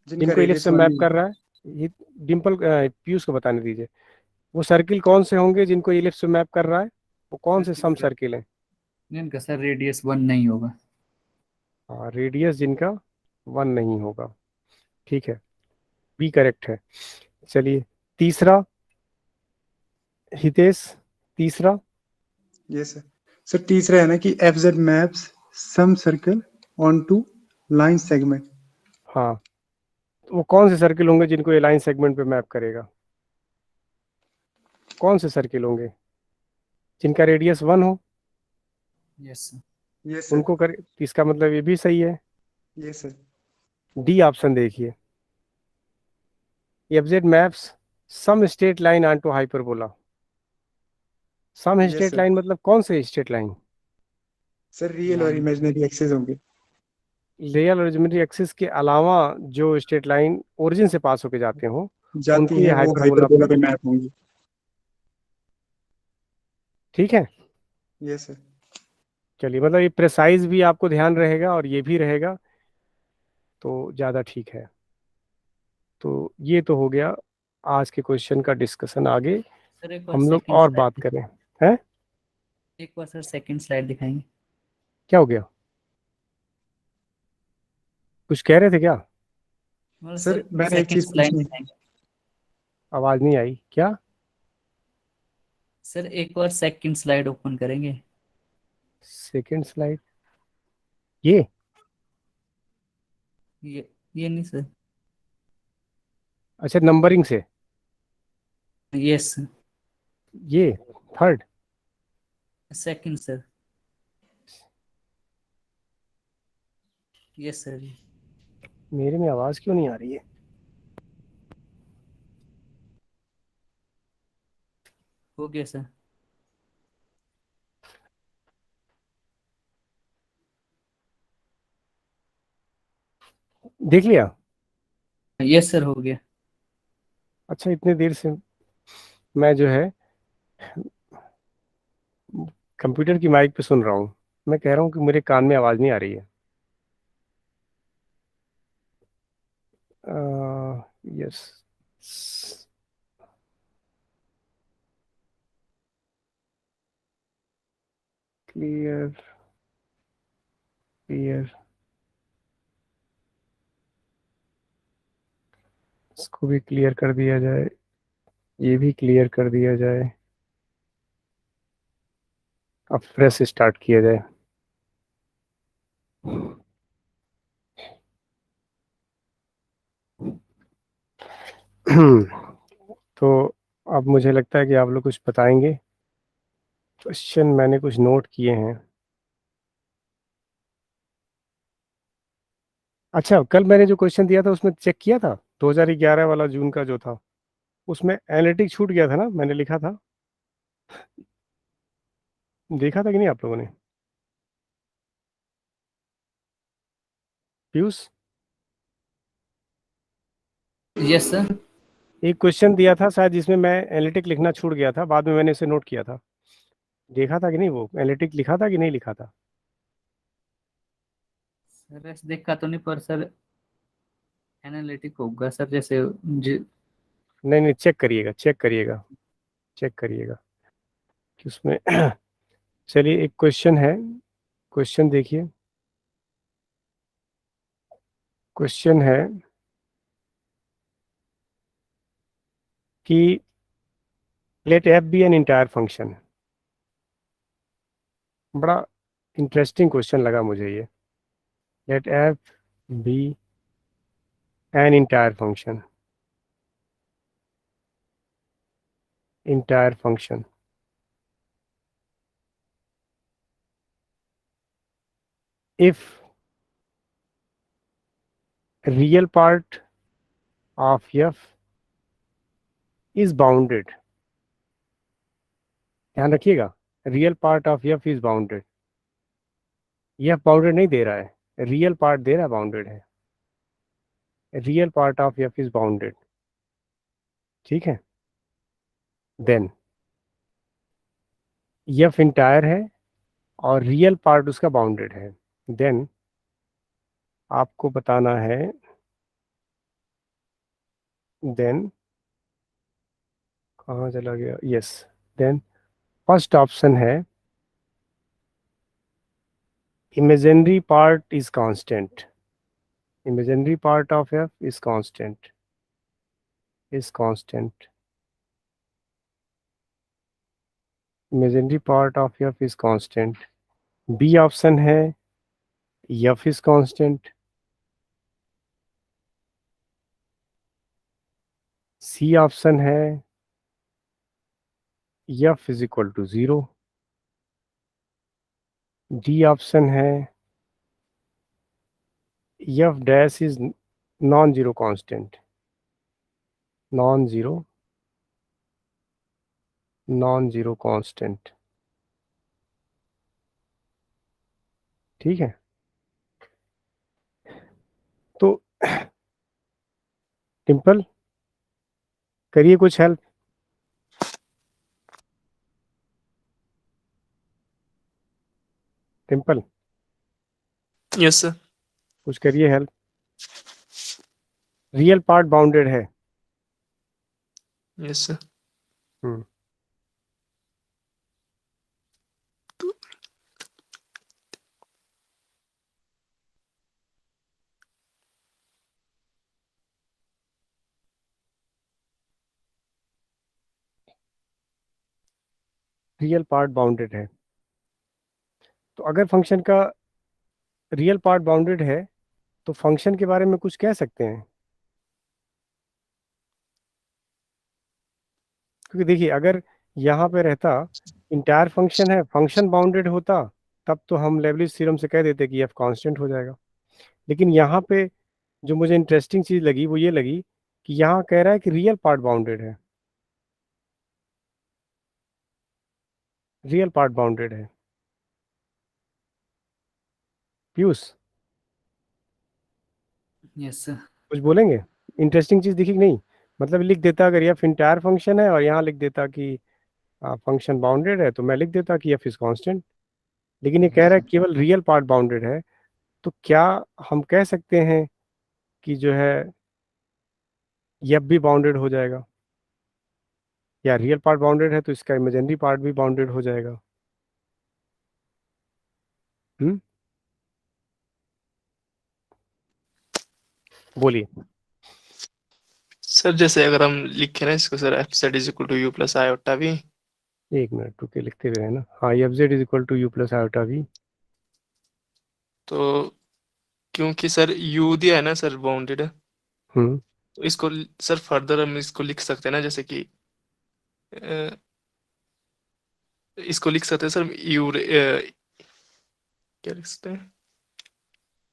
जिनका जिनको एलिप्स रेडियस पे 1 मैप नहीं कर होगा। रहा है। ये डिम्पल पीयूष को बताने दीजिए, वो सर्किल कौन से होंगे जिनको एलिप्स पे मैप कर रहा है, वो कौन से सम सर्किल हैं? जिनका सर रेडियस 1 नहीं होगा। हाँ, रेडियस जिनका 1 नहीं होगा, ठीक है, बी करेक्ट है। चलिए तीसरा, हितेश, तीसरा। Yes sir. सर तीसरा है ना कि f Z maps some circle onto line segment. हाँ, तो वो कौन से सर्किल होंगे जिनको ये लाइन सेगमेंट पे मैप करेगा? कौन से सर्किल होंगे जिनका रेडियस 1 हो, यस सर। Yes sir. उनको करे? इसका मतलब ये भी सही है। Yes sir. डी ऑप्शन देखिए, f z maps some straight line onto hyperbola. Some yes straight sir. Line मतलब कौन से स्ट्रेट लाइन? सर रियल और लाइन। इमेजिनरी एक्सेस होंगे। रियल और इमेजिनरी एक्सिस के अलावा जो स्ट्रेट लाइन ओरिजिन से पास होके जाते हो, जाती उनको ये हैं वो हाइपरबोला हाइपरबोला पे, पे मैप होंगी। ठीक है। Yes sir. चलिए, मतलब ये प्रेसाइज भी आपको ध्यान रहेगा और ये भी रहेगा, तो ज़्यादा ठीक है। तो ये तो हो गया आज के क्वेश्चन का डिस्कशन। आगे सर एक बार हम लोग सेकंड और बात स्लाइड, करें। हैं? एक बार सर सेकंड स्लाइड दिखाएंगे। क्या हो गया, कुछ कह रहे थे क्या? मतलब सर सर मैंने एक सेकंड चीज स्लाइड पूछनी। दिखाएंगे। आवाज़ नहीं आई क्या? सर एक बार सेकंड स्लाइड ओपन करेंगे। सेकंड स्लाइड, ये ये नहीं सर। अच्छा, नंबरिंग से, यस ये third. Second sir. Yes sir. मेरे में आवाज़ क्यों नहीं आ रही है? हो गया सर। देख लिया? यस सर हो गया। अच्छा, इतने देर से मैं जो है कंप्यूटर की माइक पे सुन रहा हूँ, मैं कह रहा हूँ कि मेरे कान में आवाज़ नहीं आ रही है। यस, क्लियर, क्लियर, इसको भी क्लियर कर दिया जाए, ये भी क्लियर कर दिया जाए, अब फ्रेश स्टार्ट किया जाए। तो अब मुझे लगता है कि आप लोग कुछ बताएंगे। क्वेश्चन मैंने कुछ नोट किए हैं। अच्छा, कल मैंने जो क्वेश्चन दिया था उसमें चेक किया था, 2011 वाला जून का जो था, उसमें एनालिटिक छूट गया था ना, मैंने लिखा था, देखा था कि नहीं आप लोगों ने? Piyush, yes sir. एक क्वेश्चन दिया था शायद जिसमें मैं एनालिटिक लिखना छूट गया था, बाद में मैंने इसे नोट किया था, देखा था कि नहीं, वो एनालिटिक लिखा था कि नहीं लिखा था? सर ऐसे देखा तो नहीं पर सर एनालिटिक होगा सर जैसे नहीं नहीं, चेक करिएगा, चेक करिएगा, चेक करिएगा कि उसमें चलिए एक क्वेश्चन है, क्वेश्चन देखिए, क्वेश्चन है कि let f be an entire function, बड़ा इंटरेस्टिंग क्वेश्चन लगा मुझे ये। Let f be an entire function, entire function. If real part of f is bounded, ध्यान रखिएगा, real part of f is bounded. यह बाउंडेड नहीं दे रहा है, रियल पार्ट दे रहा है बाउंडेड है। Real part of f is bounded, ठीक है। देन f इंटायर है और रियल पार्ट उसका बाउंडेड है। देन आपको बताना है, देन कहाँ चला गया, यस, देन फर्स्ट ऑप्शन है imaginary part is constant. Imaginary part of f is constant. Imaginary part of f is constant. B option है f is constant. C option है f is equal to 0. D option है f dash is non-zero constant. Non-zero constant. ठीक है, तो टिम्पल करिए कुछ help. टिम्पल yes sir. कुछ करिए हेल्प। रियल पार्ट बाउंडेड है। Yes sir. हम्म, रियल पार्ट बाउंडेड है, तो अगर फंक्शन का रियल पार्ट बाउंडेड है तो फंक्शन के बारे में कुछ कह सकते हैं। क्योंकि देखिए, अगर यहाँ पे रहता इंटायर फंक्शन है, फंक्शन बाउंडेड होता, तब तो हम लेबनिज़ थ्योरम से कह देते कि एफ कांस्टेंट हो जाएगा। लेकिन यहाँ पे जो मुझे इंटरेस्टिंग चीज लगी वो ये लगी कि यहाँ कह रहा है कि रियल पार्ट बाउंडेड है। रियल पार्ट बाउंडेड है। Piyush yes sir. कुछ बोलेंगे? इंटरेस्टिंग चीज दिखी कि नहीं? मतलब लिख देता अगर एफ इंटायर फंक्शन है और यहाँ लिख देता कि फंक्शन बाउंडेड है, तो मैं लिख देता कि एफ इज कांस्टेंट। लेकिन ये कह रहा है केवल रियल पार्ट बाउंडेड है, तो क्या हम कह सकते हैं कि जो है एफ भी बाउंडेड हो जाएगा? या रियल पार्ट बाउंडेड है तो इसका इमेजिनरी पार्ट भी बाउंडेड हो जाएगा? हम्म, बोलिए। सर जैसे अगर हम लिखे ना इसको sir, f Z is equal to u plus iota v. एक मिनट रुके, लिखते हुए है ना। हाँ, f Z is equal to u plus iota v. तो क्योंकि सर यू दिया है ना सर बाउंडेड है, हम्म, तो इसको सर फर्दर हम इसको लिख सकते हैं ना, जैसे कि इसको लिख सकते हैं सर यू, क्या लिख सकते हैं?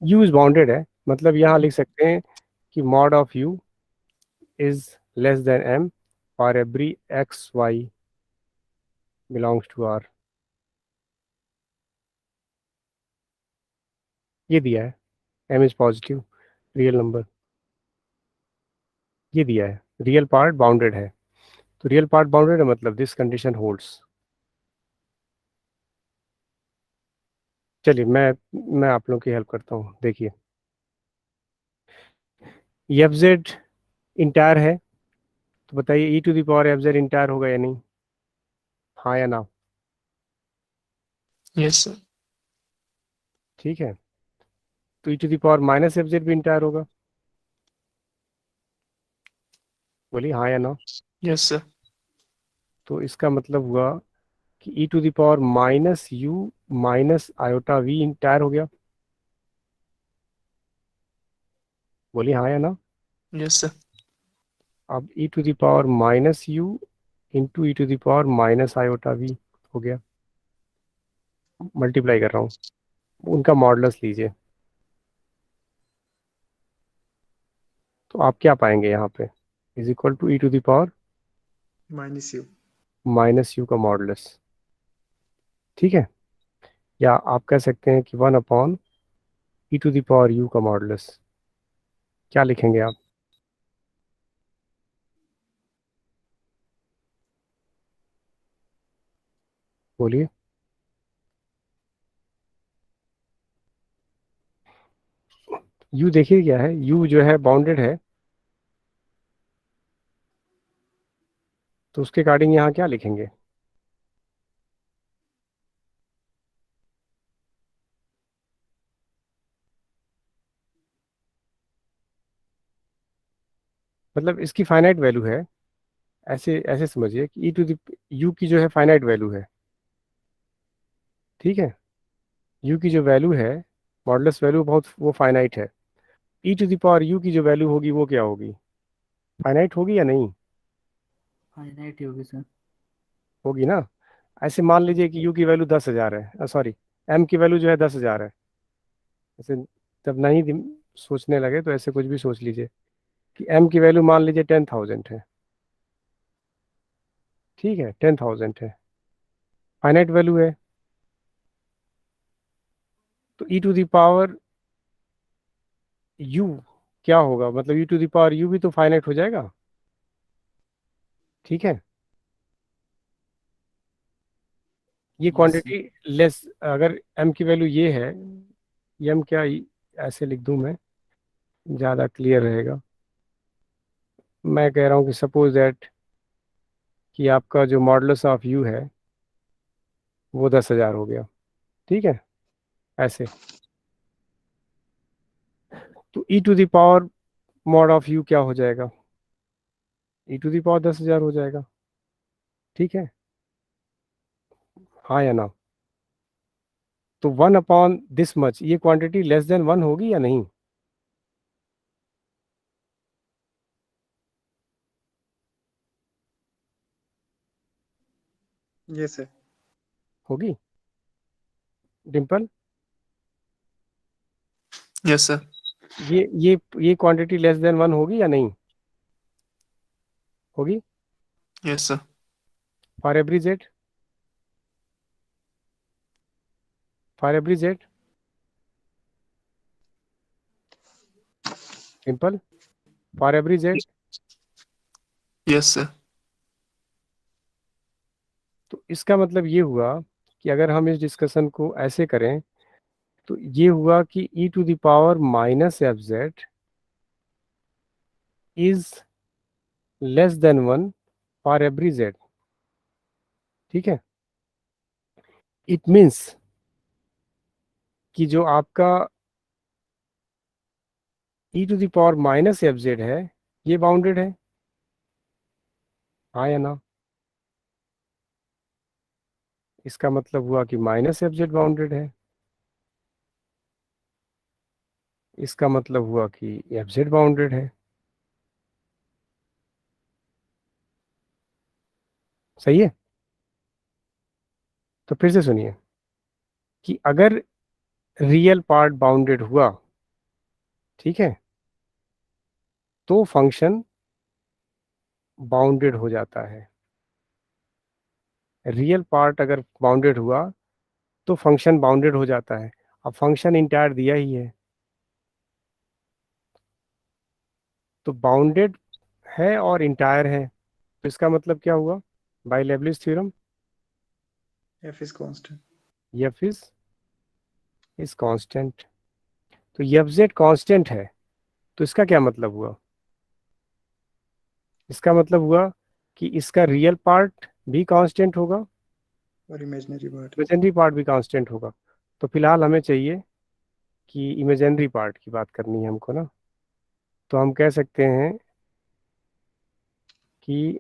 यू इज बाउंडेड है, मतलब यहाँ लिख सकते हैं कि mod of u is less than M for every x y belongs to R. ये दिया है M is positive real number, ये दिया है रियल पार्ट बाउंडेड है। तो रियल पार्ट बाउंडेड है मतलब दिस कंडीशन होल्ड्स। चलिए मैं आप लोगों की हेल्प करता हूँ। देखिए, एफ जेड इंटायर है, तो बताइए E to the power F Z entire होगा या नहीं? हाँ या ना? Yes sir. ठीक है, तो E to the power minus F Z भी इंटायर होगा। बोलिए हाँ या ना। Yes sir. तो इसका मतलब हुआ कि E to the power minus U minus iota V entire हो गया। बोलिए हाँ या ना। Yes, sir. अब E to the power minus U into E to the power minus iota v हो गया। मल्टीप्लाई कर रहा हूँ, उनका मॉडुलस लीजिए, तो आप क्या पाएंगे यहाँ पे, is equal to E to the power -u। Minus u का मॉडुलस। ठीक है, या आप कह सकते हैं कि 1 upon e to the power u का मॉडुलस। क्या लिखेंगे आप? बोलिए। यू देखिए क्या है, यू जो है बाउंडेड है, तो उसके अकॉर्डिंग यहाँ क्या लिखेंगे? मतलब इसकी फाइनाइट वैल्यू है, ऐसे ऐसे समझिए कि ई टू द यू की जो है फाइनाइट वैल्यू है। ठीक है, यू की जो वैल्यू है, मॉडुलस वैल्यू बहुत वो फाइनाइट है। ई टू द पावर यू की जो वैल्यू होगी वो क्या होगी? फाइनाइट होगी या नहीं? फाइनाइट होगी सर। होगी ना। ऐसे मान लीजिए कि यू की वैल्यू 10,000 है, सॉरी एम की वैल्यू जो है 10,000 है। ऐसे जब नहीं सोचने लगे तो ऐसे कुछ भी सोच लीजिए कि एम की वैल्यू मान लीजिए 10,000 है। ठीक है, 10,000 है, फाइनाइट वैल्यू है। तो E to the power you क्या होगा, मतलब E to the power you भी तो फाइनाइट हो जाएगा। ठीक है, ये यस सर। क्वांटिटी लेस, अगर एम की वैल्यू ये है, एम क्या, ऐसे लिख दूं मैं, ज़्यादा क्लियर रहेगा। मैं कह रहा हूँ कि सपोज दैट कि आपका जो मॉडुलस ऑफ यू है वो 10,000 हो गया। ठीक है, ऐसे। तो E to the power mod of U क्या हो जाएगा? ई टू द पावर 10,000 हो जाएगा। ठीक है, हाँ या ना। तो 1 अपॉन दिस मच, ये क्वांटिटी लेस देन 1 होगी या नहीं? Yes sir. होगी। Dimple, Yes, sir. ये क्वांटिटी लेस देन 1 होगी या नहीं? होगी। Yes, sir. For every Z, for every Z. Dimple, for every Z. Yes, sir. तो इसका मतलब ये हुआ कि अगर हम इस डिस्कशन को ऐसे करें तो ये हुआ कि E to the power minus F Z is less than 1 for every Z. ठीक है, इट मीन्स कि जो आपका E to the power minus F Z है ये बाउंडेड है, हाँ या ना। इसका मतलब हुआ कि माइनस एफ जेड बाउंडेड है, इसका मतलब हुआ कि एफ जेड बाउंडेड है। सही है। तो फिर से सुनिए कि अगर रियल पार्ट बाउंडेड हुआ, ठीक है, तो फंक्शन बाउंडेड हो जाता है। रियल पार्ट अगर बाउंडेड हुआ तो फंक्शन बाउंडेड हो जाता है। अब फंक्शन इंटायर दिया ही है, तो बाउंडेड है और इंटायर है, तो इसका मतलब क्या हुआ by Liouville's theorem? F is constant. F is constant. तो एफ जेड कांस्टेंट है, तो इसका क्या मतलब हुआ? इसका मतलब हुआ कि इसका रियल पार्ट भी कांस्टेंट होगा, और इमेजिनरी पार्ट। इमेजिनरी पार्ट भी कांस्टेंट होगा। तो फिलहाल हमें चाहिए कि इमेजिनरी पार्ट की बात करनी है हमको ना। तो हम कह सकते हैं कि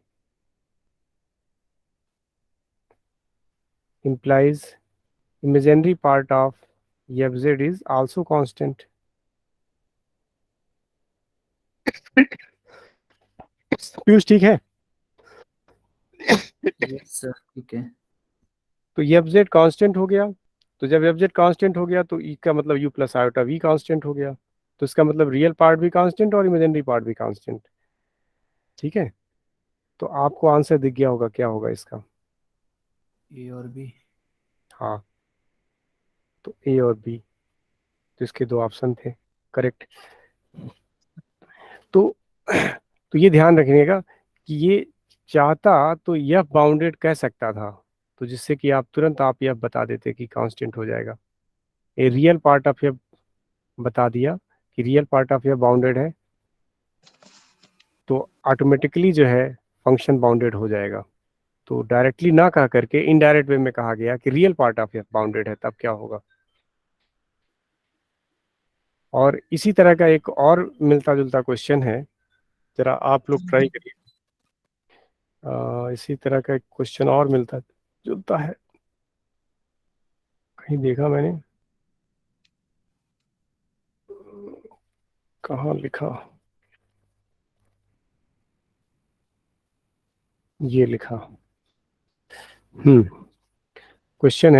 implies imaginary part of fz is also constant. Piyush ठीक है? यस सर ठीक है। तो fz कांस्टेंट हो गया, तो जब fz कांस्टेंट हो गया तो e का मतलब u plus iota v constant हो गया, तो इसका मतलब रियल पार्ट भी कांस्टेंट और इमेजिनरी पार्ट भी कांस्टेंट। ठीक है, तो आपको आंसर दिख गया होगा क्या होगा इसका। ए और बी। हाँ, तो ए और बी, तो इसके दो ऑप्शन थे करेक्ट। तो तो ये ध्यान रखिएगा कि ये चाहता तो यह बाउंडेड कह सकता था, तो जिससे कि आप तुरंत आप यह बता देते कि कांस्टेंट हो जाएगा। ये रियल पार्ट ऑफ यह बता दिया कि रियल पार्ट ऑफ यह बाउंडेड है, तो ऑटोमेटिकली जो है फंक्शन बाउंडेड हो जाएगा। तो डायरेक्टली ना कह करके इनडायरेक्ट वे में कहा गया कि रियल पार्ट ऑफ यह बाउंडेड है, तब क्या होगा। और इसी तरह का एक और मिलता जुलता क्वेश्चन है, जरा आप लोग ट्राई करिए। इसी तरह का एक क्वेश्चन और मिलता जुलता है, कहीं देखा मैंने, कहाँ लिखा, ये लिखा। क्वेश्चन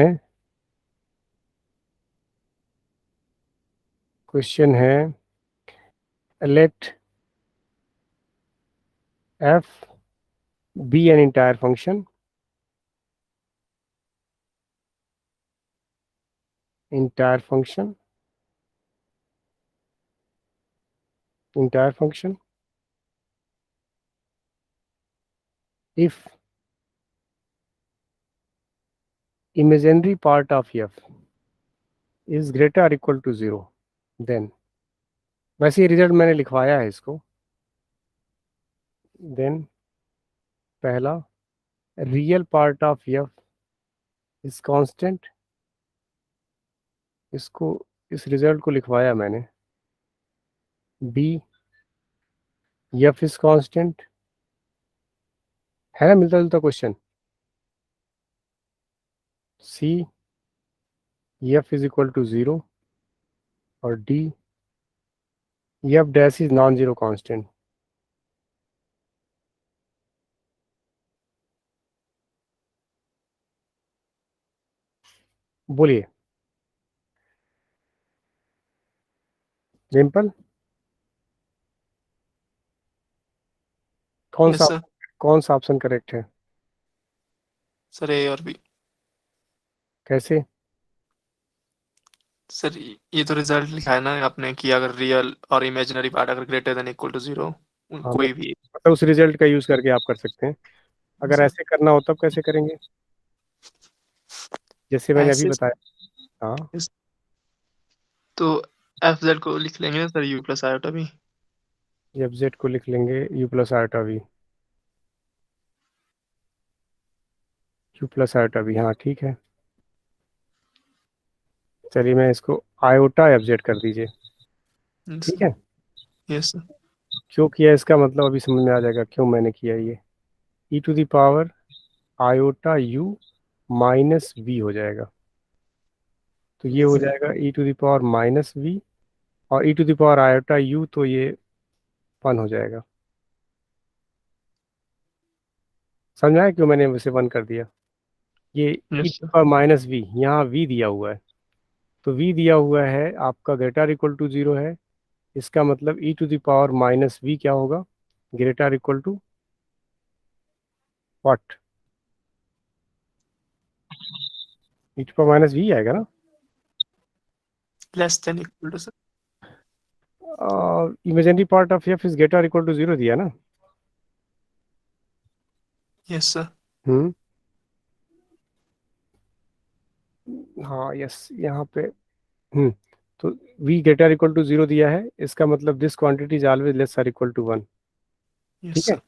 है, let f be an entire function entire function if imaginary part of f is greater or equal to 0, then, वैसे ये रिजल्ट मैंने लिखवाया है इसको, देन पहला real part of f is constant, इसको इस रिजल्ट को लिखवाया मैंने, बी f इज कांस्टेंट, है ना मिलता जुलता question, C f is equal to 0 और D f dash is non zero constant. बोलिए सिंपल, कौन यस सा सर। कौन सा ऑप्शन करेक्ट है? सर ए और बी। कैसे? सर ये तो रिजल्ट लिखा है ना आपने कि अगर रियल और इमेजिनरी पार्ट अगर ग्रेटर देन इक्वल टू 0, हाँ, कोई भी। मतलब उस रिजल्ट का यूज करके आप कर सकते हैं। अगर ऐसे करना हो तब कैसे करेंगे, जैसे मैंने अभी ऐसे बताया। हाँ, तो एफ जेड को लिख लेंगे ना सर, यू प्लस आयोटा भी। एफ जेड को लिख लेंगे u plus iota v, u plus iota v, हाँ ठीक है। चलिए मैं इसको आयोटा एफ जेड कर दीजिए, ठीक है। Yes sir. क्यों किया इसका मतलब अभी समझ में आ जाएगा क्यों मैंने किया ये। E to the power iota U minus V हो जाएगा, तो ये हो जाएगा E to the power minus V, और E to the power iota U, तो ये 1 हो जाएगा। समझ आया क्यों मैंने उसे 1 कर दिया। ये E yes to sir. Power minus V, यहाँ वी दिया हुआ है, तो वी दिया हुआ है आपका ग्रेटर इक्वल टू 0 है, इसका मतलब E to the power minus V क्या होगा, greater equal to what, E to power minus V आएगा ना। Less than equal to sir. Imaginary part of F is greater equal to 0 दिया ना। Yes sir. हम्म, हाँ यस, यहाँ पे तो v ग्रेटर इक्वल टू 0 दिया है, इसका मतलब this quantity is always less or equal to 1, yes ठीक है। सर।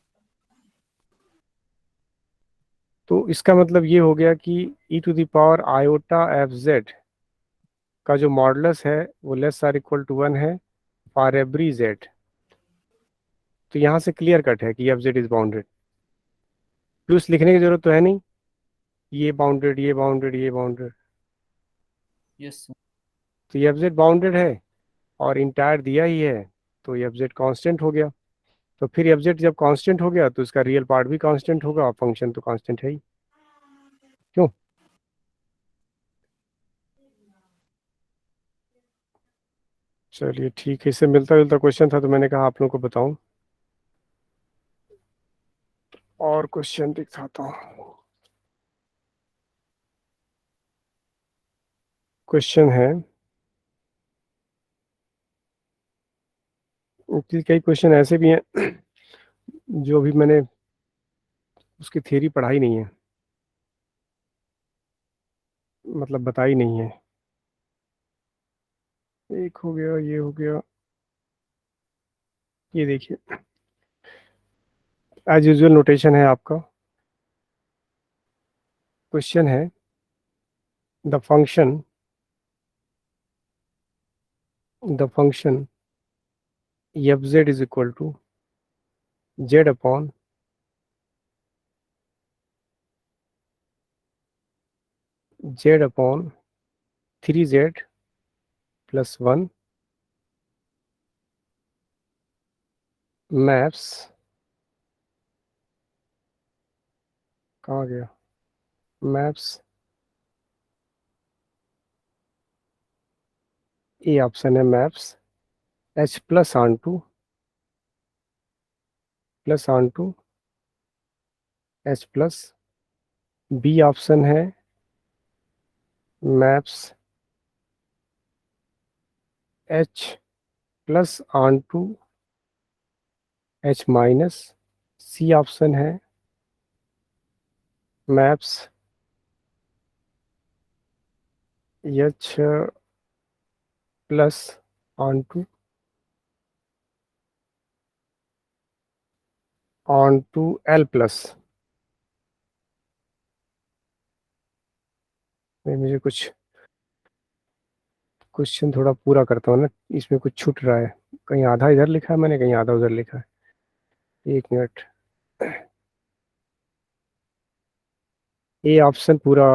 तो इसका मतलब ये हो गया कि E to the power iota F Z का जो मॉडुलस है वो लेस आर इक्वल टू 1 है फॉर एवरी जेड। तो यहाँ से क्लियर कट है कि f Z is bounded, plus लिखने की जरूरत तो है नहीं, ये बाउंडेड, ये बाउंडेड, ये बाउंडेड, यस सर। तो ये एफ बाउंडेड है और इंटायर दिया ही है, तो ये एफ कांस्टेंट हो गया। तो फिर एफ जब कांस्टेंट हो गया तो इसका रियल पार्ट भी कांस्टेंट होगा और फंक्शन तो कांस्टेंट है ही। क्यों? चलिए ठीक है, इससे मिलता जुलता क्वेश्चन था तो मैंने कहा आप लोगों को बताऊं। और क्वेश्चन दिखाता हूं। क्वेश्चन है कि कई क्वेश्चन ऐसे भी हैं जो अभी मैंने उसकी थ्योरी पढ़ाई नहीं है, मतलब बताई नहीं है। एक हो गया, ये हो गया, ये देखिए एज यूजुअल नोटेशन है आपका। क्वेश्चन है the function F Z is equal to Z upon Z upon 3z plus 1 maps, कहाँ गया, मैप्स, ए ऑप्शन है maps h plus onto h plus, B option है maps h plus onto h minus, C option है maps h plus onto l plus. मुझे कुछ question थोड़ा पूरा करता हूँ ना, इसमें कुछ छूट रहा है, कहीं आधा इधर लिखा है मैंने, कहीं आधा उधर लिखा है। एक मिनट, ए ऑप्शन पूरा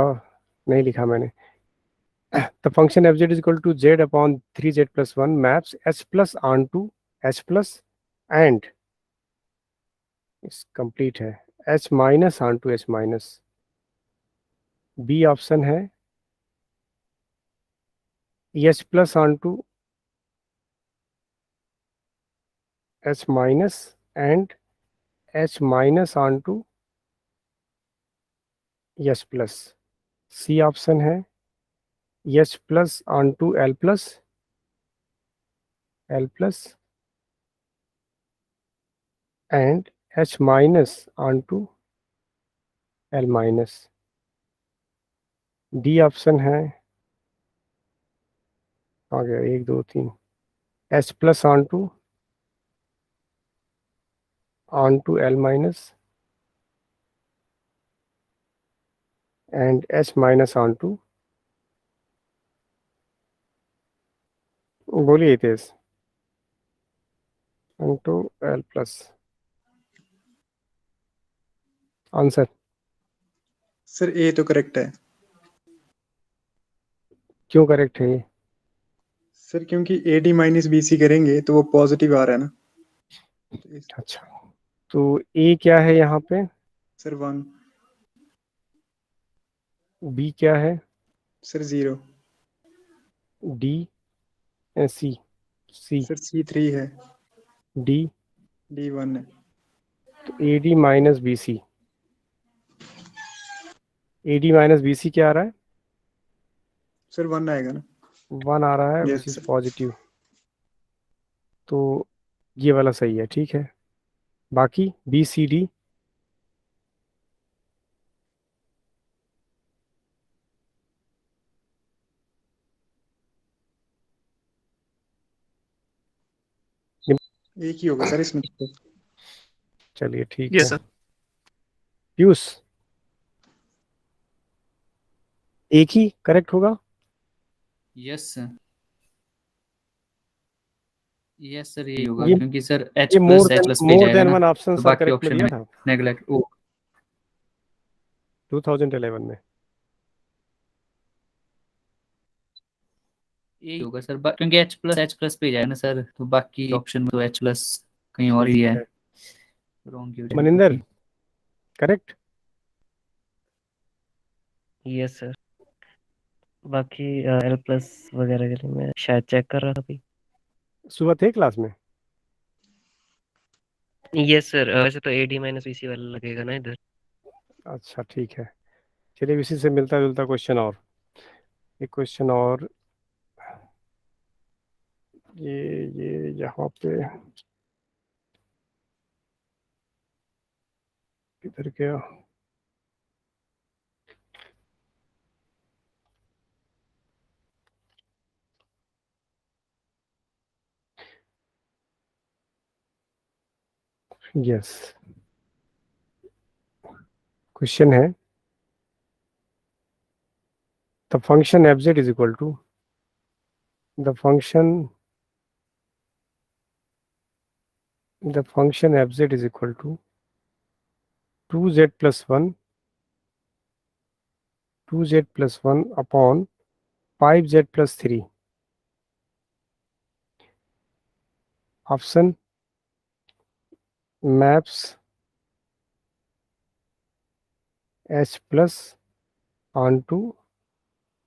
नहीं लिखा मैंने। The function F Z is equal to Z upon 3z plus 1 maps h plus onto h plus and इस कंप्लीट है h minus onto h minus. B option है h plus onto h minus and h minus onto h plus. C option है h plus onto l plus and h minus onto l minus. D option है, आ गया 1 2 3, h plus onto l minus and h minus onto, बोलिए तेज, onto l plus. Answer sir A तो correct है क्यों correct है ये? सर, क्योंकि A D minus B C करेंगे तो वो पॉजिटिव आ रहा है ना। अच्छा, तो ए क्या है यहाँ पे, सर 1, बी क्या है, sir 0, D, C, sir C 3 है, डी, डी 1 है। तो A D minus B C, A D minus B C क्या आ रहा है, सर 1 आएगा ना। 1 आ रहा है Yes, which is sir. Positive, तो ये वाला सही है, ठीक है। बाकी बी सी डी, एक ही होगा सर इसमें तो। चलिए ठीक Yes, है। sir. पीयूष, एक ही करेक्ट होगा? यस सर, यस सर यही होगा, ये क्योंकि सर h ये प्लस h प्लस पे जाएगा ना, वन ऑप्शन तो सर बाकी करेक्ट में ऑप्शन दिया में था नेग्लेक्ट। ओ 2011 में। यही होगा सर, क्योंकि H+ पे ही जाएगा ना सर, तो बाकी ऑप्शन में तो H+ कहीं और ही है, रॉन्ग की हो जाएगी Maninder copy। Correct. Yes sir. बाकी L+ वगैरह के लिए मैं शायद चेक कर रहा था अभी। सुबह थे क्लास में? यस सर, वैसे तो AD - BC वाला लगेगा ना इधर। अच्छा ठीक है, चलिए इसी से मिलता जुलता क्वेश्चन और एक क्वेश्चन और, ये यहाँ पे किधर गया? यस, क्वेश्चन है the function fz is equal to the function fz is equal to 2z plus 1 upon 5z plus 3. Option maps h plus onto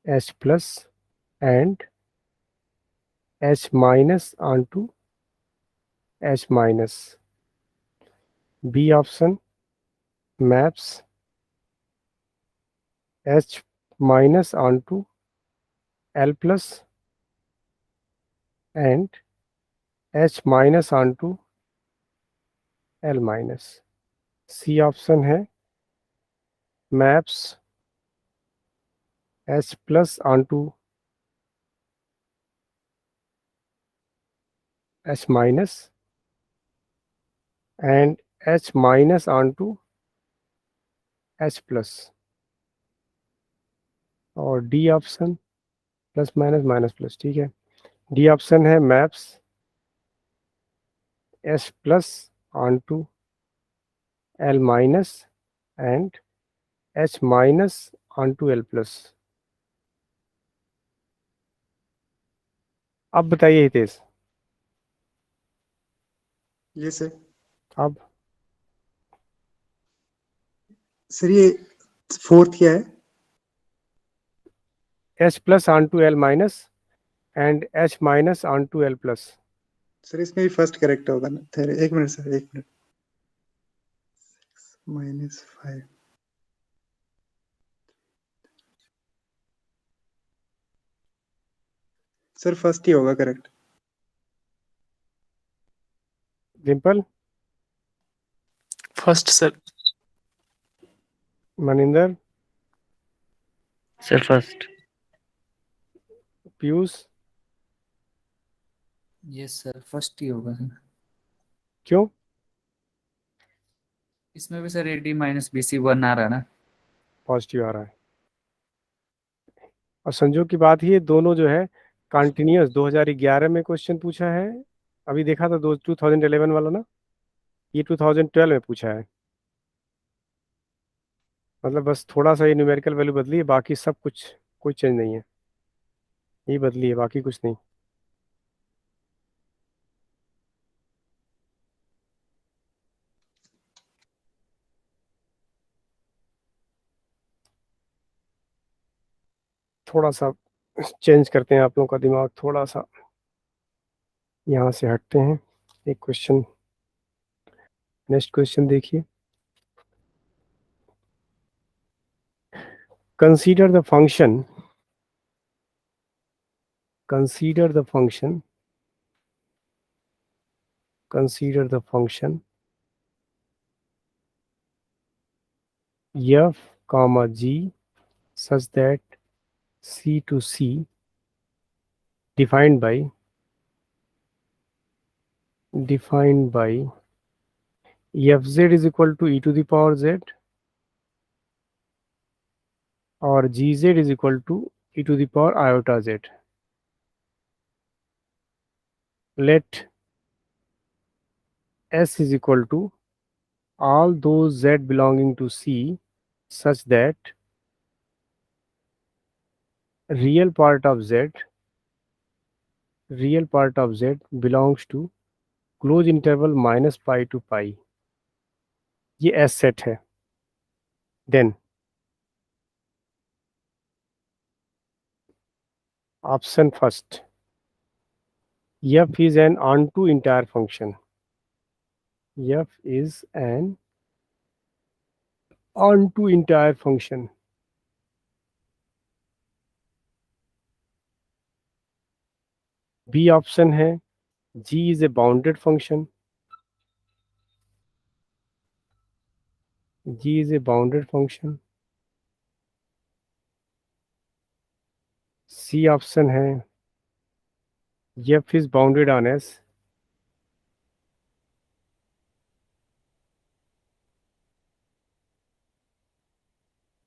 h plus and h minus onto h minus. B option maps h minus onto L plus and h minus onto L minus. C option है maps h plus onto h minus and h minus onto h plus. और D option plus minus minus plus, ठीक है। D option है maps S plus onto L minus and H minus onto L plus. अब बताइए हितेश। ये sir, अब sir ये fourth क्या है? H plus onto L minus and H minus onto L plus. Sir इसमें भी first correct होगा ना? एक मिनट सर, एक मिनट। -5 सर फर्स्ट ही होगा करेक्ट। Dimple, first sir. Maninder, sir first. Piyush, yes sir, first ही होगा सर। क्यों? इसमें भी सर AD - BC 1 आ रहा है ना। पॉजिटिव आ रहा है। और संजोग की बात ही, ये दोनों जो है कंटिन्यूस 2011 में क्वेश्चन पूछा है, अभी देखा था 2011 वाला ना, ये 2012 में पूछा है। मतलब बस थोड़ा सा ये न्यूमेरिकल वैल्यू बदली है, बाकी सब कुछ कोई चेंज नहीं है, ये बदली है, बाकी कुछ नहीं। थोड़ा सा चेंज करते हैं आप लोगों का दिमाग, थोड़ा सा यहाँ से हटते हैं। एक क्वेश्चन, नेक्स्ट क्वेश्चन देखिए। Consider the function consider the function f comma g such that c to c defined by fz is equal to e to the power z और gz is equal to e to the power iota z. Let s is equal to all those z belonging to c such that real part of z real part of z belongs to closed interval -π to π, ये S set है। Then option first, f is an onto entire function, f is an onto entire function। B option है g is a bounded function, g is a bounded function। C option है f is bounded on s।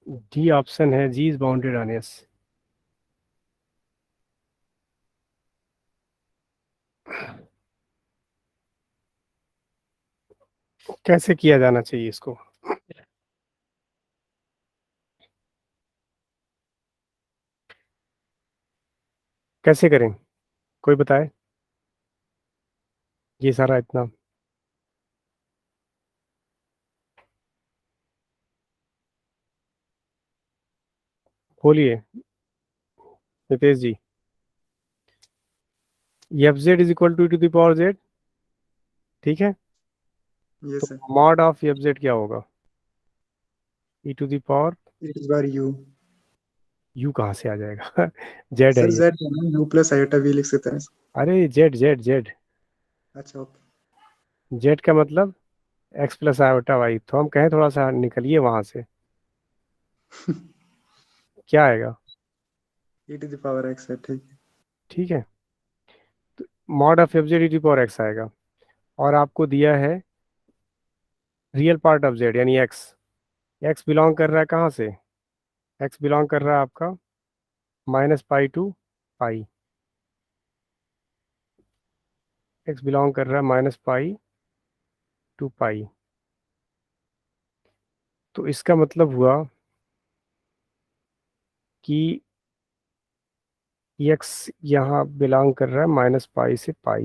D option है g is bounded on s। कैसे किया जाना चाहिए इसको? कैसे करें, कोई बताए? ये सारा इतना बोलिए Nitesh ji. F Z is equal to to the power Z, ठीक है। यस तो sir, mod of F Z क्या होगा? E to the power it is bar U. U कहाँ से आ जाएगा? जेड है सर ये। Z U plus iota V लिख सकते हैं। अरे जेड जेड जेड, अच्छा ओके। जेड का मतलब एक्स प्लस आयोटा वाई। तो हम कहें थोड़ा सा निकलिए वहां से, क्या आएगा? E to the power x है, ठीक है। ठीक है, तो mod of F z e to power x आएगा। और आपको दिया है रियल पार्ट ऑफ जेड यानी एक्स। एक्स बिलोंग कर रहा है कहाँ से? एक्स बिलोंग कर रहा है आपका -π to π। एक्स बिलोंग कर रहा है -π to π। तो इसका मतलब हुआ कि एक्स यहाँ बिलोंग कर रहा है -π से π।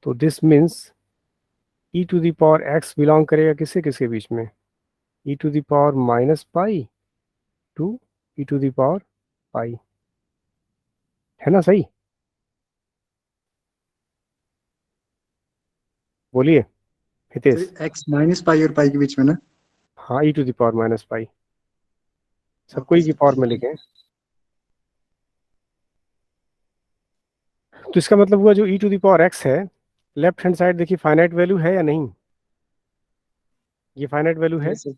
तो this means E to the power X belong करेगा किससे किसके बीच में? E to the power -π to E to the power π, है ना सही? बोलिए Hitesh. Sir X minus pi और पाई के बीच में ना। हाँ, ई टू द पावर -π, सबको ओके ई की सर, पावर में ठीक है। लिखें। तो इसका मतलब हुआ जो ई टू द पावर एक्स है, लेफ्ट हैंड साइड देखिए फाइनाइट वैल्यू है या नहीं? ये फाइनाइट वैल्यू है। Yes sir,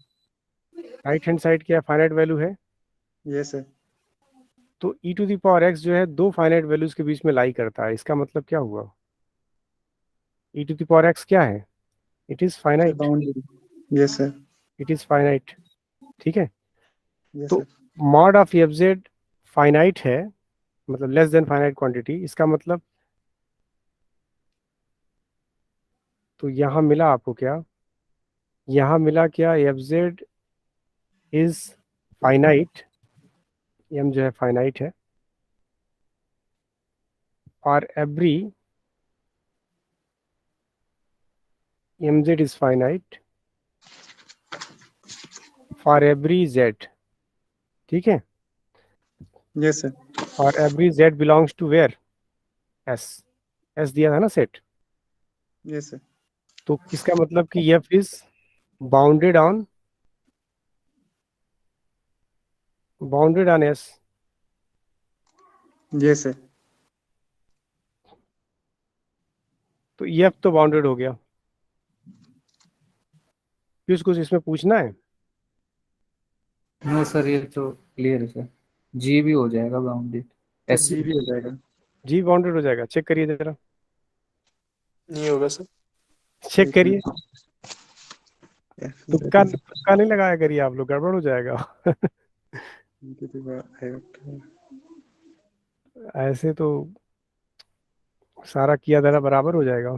right hand side क्या फाइनाइट वैल्यू है? Yes sir. तो E to the power x जो है दो फाइनाइट वैल्यूज के बीच में लाई करता है। इसका मतलब क्या हुआ? ई टू द पावर एक्स क्या है? It is sir finite, bounded. Yes sir, it is finite, ठीक है। यस तो sir. Mod of F Z finite है, मतलब लेस देन फाइनाइट क्वांटिटी। इसका मतलब तो यहाँ मिला आपको क्या? यहाँ मिला क्या? F Z is finite, M जो है फाइनाइट है for every M z is finite for every Z, ठीक है। यस सर, और every z belongs to where? S, S दिया था ना सेट। Yes sir. तो इसका मतलब कि F is bounded on S. Yes sir. तो एफ तो बाउंडेड हो गया। फिर कुछ इसमें पूछना है? नो सर, ये तो क्लियर है सर। जी भी हो जाएगा बाउंडेड। सर एस जी भी हो जाएगा। जी बाउंडेड हो जाएगा, चेक करिए जरा, नहीं होगा सर। चेक एक करिए। मिनट। तुक्का नहीं लगाया करिए आप लोग, गड़बड़ हो जाएगा। ऐसे तो सारा किया धरा बराबर हो जाएगा।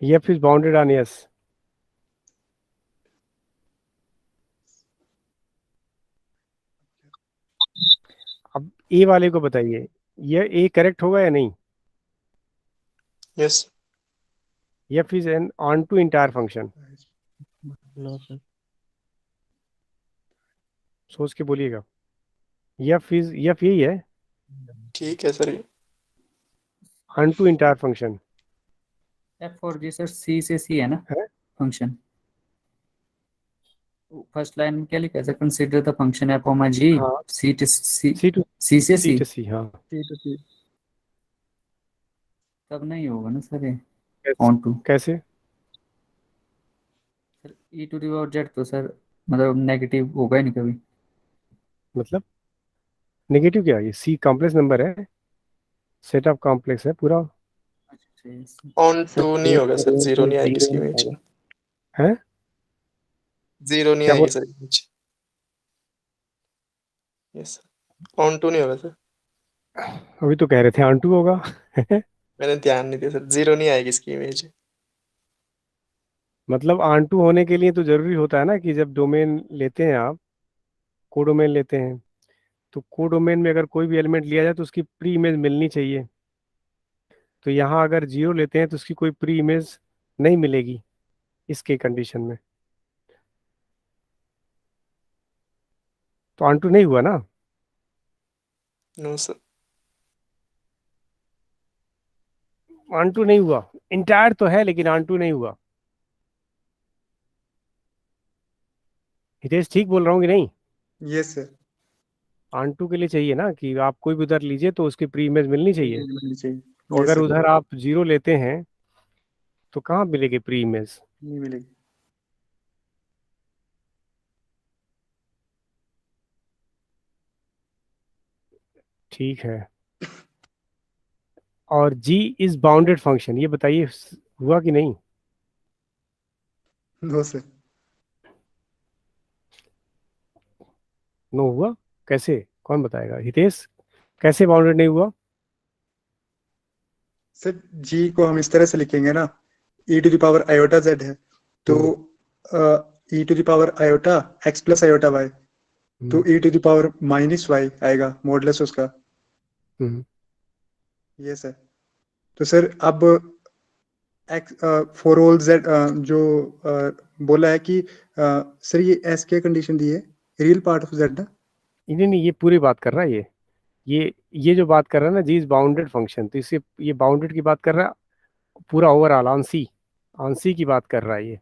F is bounded on S. A वाले को बताइए, यह ए करेक्ट होगा या नहीं? Yes. F is an onto entire function. No sir. सोच के बोलिएगा। एफ यही है, ठीक है sir. Onto entire function F और जी सर सी से सी है ना है। फंक्शन। फर्स्ट लाइन में क्या लिखा है sir? Consider the function F ओमा जी हाँ, C to C, C to सी से सी सी। टू सी, हाँ। C to C. तब नहीं होगा ना सर ये कैसे ऑन टू। कैसे? Sir e to the power z तो सर मतलब नेगेटिव होगा ही नहीं कभी। मतलब नेगेटिव क्या? ये सी कॉम्प्लेक्स नंबर है, सेट ऑफ कॉम्प्लेक्स है पूरा। अच्छा yes। ऑन सर टू नहीं होगा सर, जीरो नहीं आएगी इसकी इमेज। है जीरो नहीं क्या बोल? आएगी sir image. Yes sir, onto नहीं होगा सर। अभी तो कह रहे थे ऑन टू होगा। मैंने ध्यान नहीं दिया सर, जीरो नहीं आएगी इसकी इमेज। मतलब ऑन टू होने के लिए तो जरूरी होता है ना कि जब डोमेन लेते हैं आप, कोडोमेन लेते हैं, तो कोडोमेन में अगर कोई भी एलिमेंट लिया जाए तो उसकी प्री इमेज मिलनी चाहिए। तो यहाँ अगर जीरो लेते हैं तो उसकी कोई प्री इमेज नहीं मिलेगी इसके कंडीशन में। तो ऑन टू नहीं हुआ ना। No sir. ऑन टू नहीं हुआ, इंटायर तो है लेकिन ऑन टू नहीं हुआ। हितेश ठीक बोल रहा हूँ कि नहीं? Yes sir. ऑन टू के लिए चाहिए ना कि आप कोई भी उधर लीजिए तो उसकी प्री इमेज मिलनी चाहिए। मिलनी चाहिए। तो यस अगर सर। उधर आप जीरो लेते हैं तो कहाँ मिलेगी प्री इमेज? नहीं मिलेगी। ठीक है। और जी इज बाउंडेड फंक्शन, ये बताइए हुआ कि नहीं? No sir. नो हुआ? कैसे, कौन बताएगा? हितेश, कैसे बाउंडेड नहीं हुआ? सर जी को हम इस तरह से लिखेंगे ना, E to the power iota Z है तो E to the power iota X plus iota Y, तो E to the power minus Y आएगा मॉडुलस उसका। हम्म, ये सर। तो सर अब एक्स फॉर ऑल जेड जो बोला है कि सर ये एस क्या कंडीशन दी है, रियल पार्ट ऑफ जेड ना। नहीं नहीं, ये पूरी बात कर रहा है ये जो बात कर रहा है ना, जी इज बाउंडेड फंक्शन, तो इससे ये बाउंडेड की बात कर रहा है, पूरा ओवरऑल ऑन सी की बात कर रहा है ये।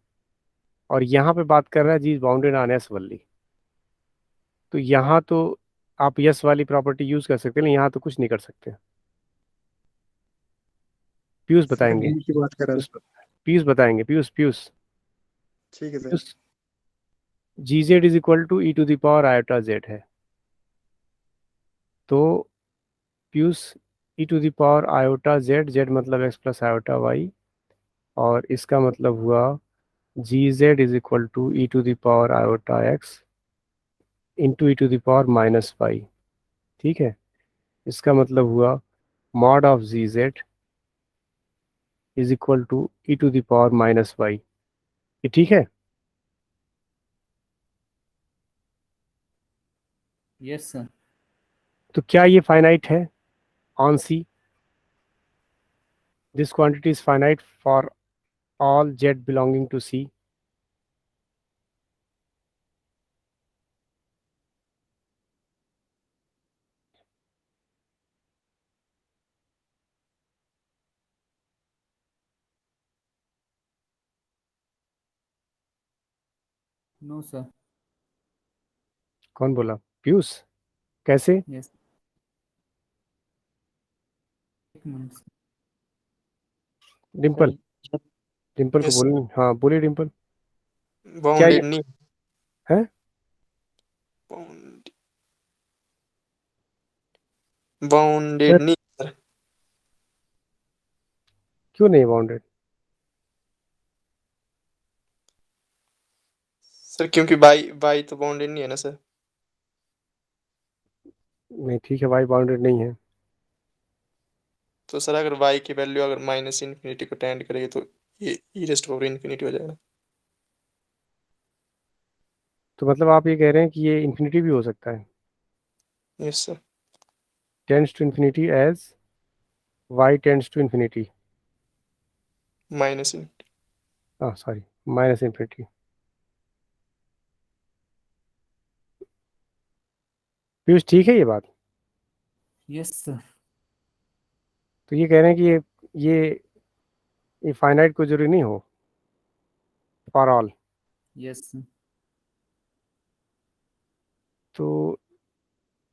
और यहाँ पे बात कर रहा है G is bounded on S only. तो यहाँ तो आप यस वाली प्रॉपर्टी यूज कर सकते हैं, यहाँ तो कुछ नहीं कर सकते। पीयूष सर बताएंगे। जी की बात कर रहा पीयूष था। पीयूष बताएंगे, पीयूष पीयूष ठीक है sir. Piyush. G Z is equal to E to the power iota Z है। तो Piyush, E to the power iota Z, Z मतलब एक्स प्लस आयोटा वाई, और इसका मतलब हुआ G Z is equal to E to the power iota X into E to the power minus Y. ठीक है, इसका मतलब हुआ mod of G Z is equal to E to the power minus Y. ये ठीक है? Yes sir. तो क्या ये फाइनाइट है on C? This quantity is finite for all z belonging to C? No sir. कौन बोला? पीयूष, कैसे? यस एक मिनट। डिम्पल, सर डिम्पल को यस बोलनी, हाँ बोलिए डिम्पल। क्या ये बाउंडेड नहीं। है? बाउंडेड नहीं सर। क्यों नहीं बाउंडेड? सर क्योंकि बाई बाई तो बाउंडेड नहीं है ना सर। नहीं ठीक है भाई, बाउंडेड नहीं है। तो सर अगर y की वैल्यू अगर माइनस इन्फिनिटी को टेंड करेगी तो ये ई रेस्ट पावर इन्फिनिटी हो जाएगा। तो मतलब आप ये कह रहे हैं कि ये इन्फिनिटी भी हो सकता है? Yes sir. Tends to infinity as y tends to infinity, minus infinity. Sorry, minus infinity. Piyush ठीक है ये बात? Yes sir. तो ये कह रहे हैं कि ये फाइनाइट को जरूरी नहीं हो फॉर ऑल। यस तो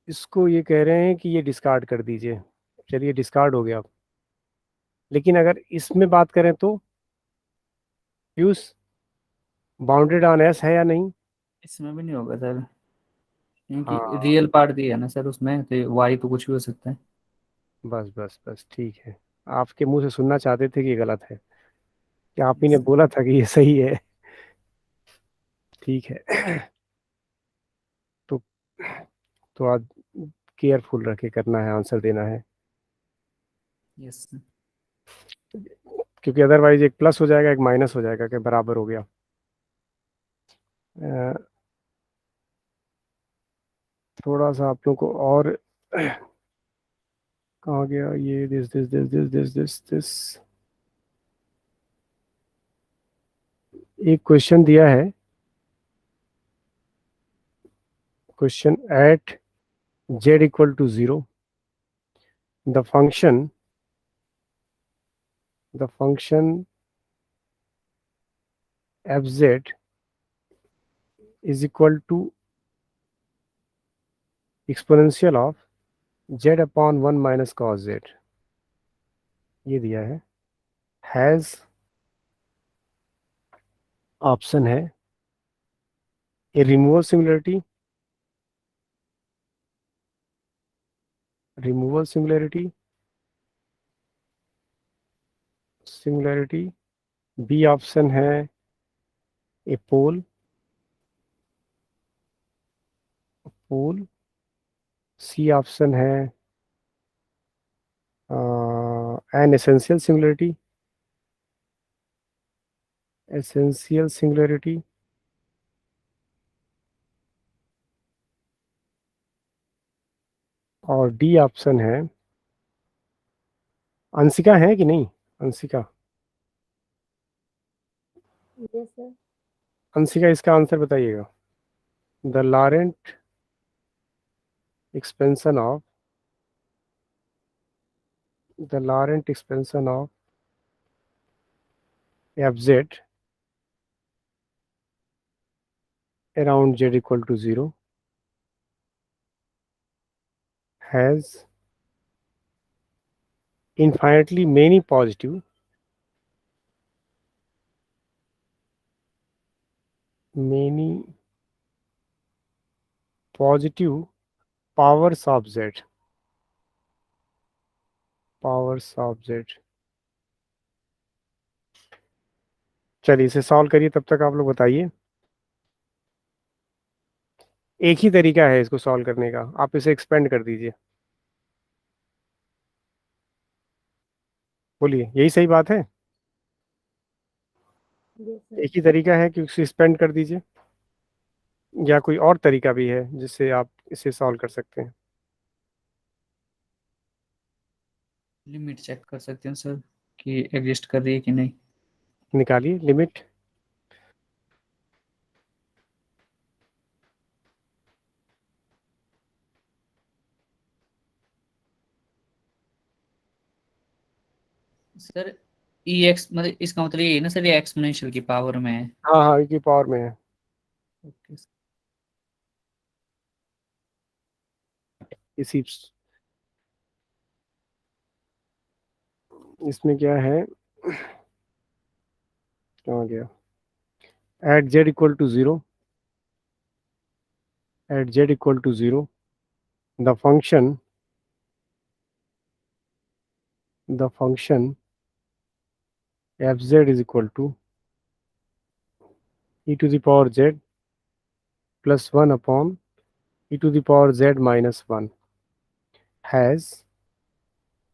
इसको ये कह रहे हैं कि ये डिस्कार्ड कर दीजिए। चलिए डिस्कार्ड हो गया। लेकिन अगर इसमें बात करें तो पीयूष, बाउंडेड ऑन एस है या नहीं? इसमें भी नहीं होगा सर, क्योंकि हाँ, रियल पार्ट दिया है ना सर उसमें, तो वाई तो कुछ भी हो सकता है। बस बस बस ठीक है। आपके मुंह से सुनना चाहते थे कि ये गलत है, कि आप ही ने बोला था कि ये सही है। ठीक है। तो तो आज केयरफुल रख के करना है, आंसर देना है, यस क्योंकि अदरवाइज एक प्लस हो जाएगा एक माइनस हो जाएगा कि बराबर हो गया। अ, थोड़ा सा आप लोग को और कहाँ गया ये, दिस एक क्वेश्चन दिया है, question at z equal to 0 the function fz is equal to exponential of z upon 1 minus cos z, ये दिया है। हैज ऑप्शन है A removal similarity, similarity, B option है ए पोल, सी ऑप्शन है an essential similarity, और D option है। अंशिका है कि नहीं? Anshika, yes sir. अंशिका इसका आंसर बताइएगा। The Laurent expansion of fz around z equal to 0 has infinitely many positive powers of z, चलिए इसे सॉल्व करिए, तब तक आप लोग बताइए। एक ही तरीका है इसको सॉल्व करने का, आप इसे एक्सपेंड कर दीजिए। बोलिए, यही सही बात है? Yes sir. एक ही तरीका है कि उसे एक्सपेंड कर दीजिए, या कोई और तरीका भी है जिससे आप इसे सॉल्व कर सकते हैं? लिमिट चेक कर सकते हैं सर कि एग्जिस्ट कर रही है कि नहीं। निकालिए लिमिट। सर ई एक्स मतलब इसका मतलब ये है ना सर, ये एक्सपोनेंशियल की पावर में है। हाँ हाँ, एक ही पावर में है। ओके इसी इसमें क्या है, कहाँ गया, at z equal to 0, the function fz is equal to e to the power z plus 1 upon e to the power z minus 1 has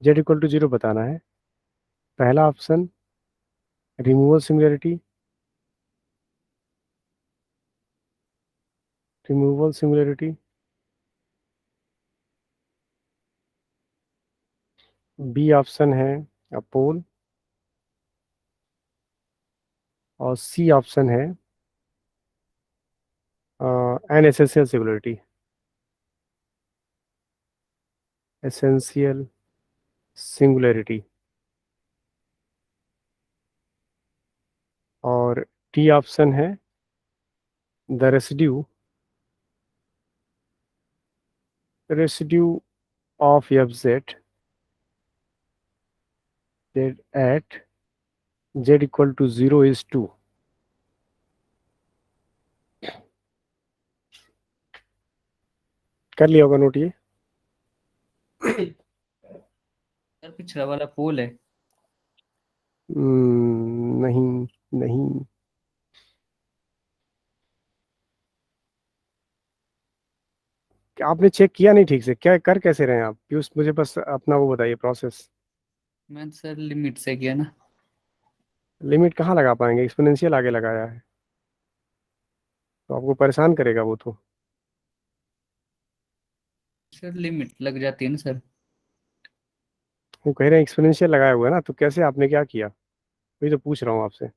z equal to 0 बताना है। पहला option removal similarity, B option है a pole, और C option है an essential singularity. Essential singularity. और D option है the residue of F z at z equal to 0 is 2। कर लिया होगा नोट ये। सर पिछला वाला पोल है। नहीं नहीं, क्या आपने चेक किया नहीं ठीक से? क्या कर कैसे रहे हैं आप पीयूष? मुझे बस अपना वो बताइए प्रोसेस। मैंने सर लिमिट से किया ना। लिमिट कहाँ लगा पाएंगे? एक्सपोनेंशियल आगे लगाया है तो आपको परेशान करेगा वो तो। सर लिमिट लग जाती है ना सर। वो कह रहे हैं एक्सपोनेंशियल लगाया हुआ है ना, तो कैसे आपने क्या किया? वही तो पूछ रहा हूँ आपसे।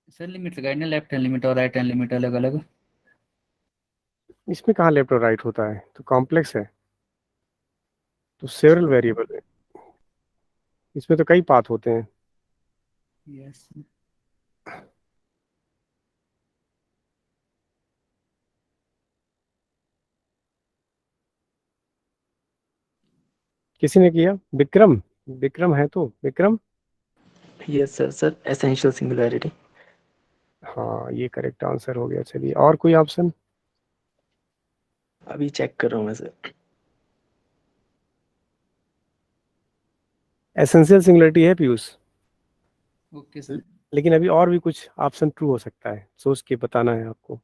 सर लिमिट लगाई ना, लेफ्ट हैंड लिमिट और राइट हैंड लिमिट अलग अलग। इसमें कहाँ लेफ्ट और राइट होता है? तो कॉम्प्लेक्स है, तो सेवरल वेरिएबल है, इसमें तो कई पाथ होते हैं। यस। किसी ने किया? विक्रम? विक्रम है तो Vikram. Yes sir, sir essential singularity. हाँ ये करेक्ट आंसर हो गया। चलिए और कोई ऑप्शन? अभी चेक कर रहा हूँ मैं सर। एसेंशियल सिंगुलरिटी है पीयूष, ओके सर। लेकिन अभी और भी कुछ ऑप्शन ट्रू हो सकता है, सोच के बताना है आपको।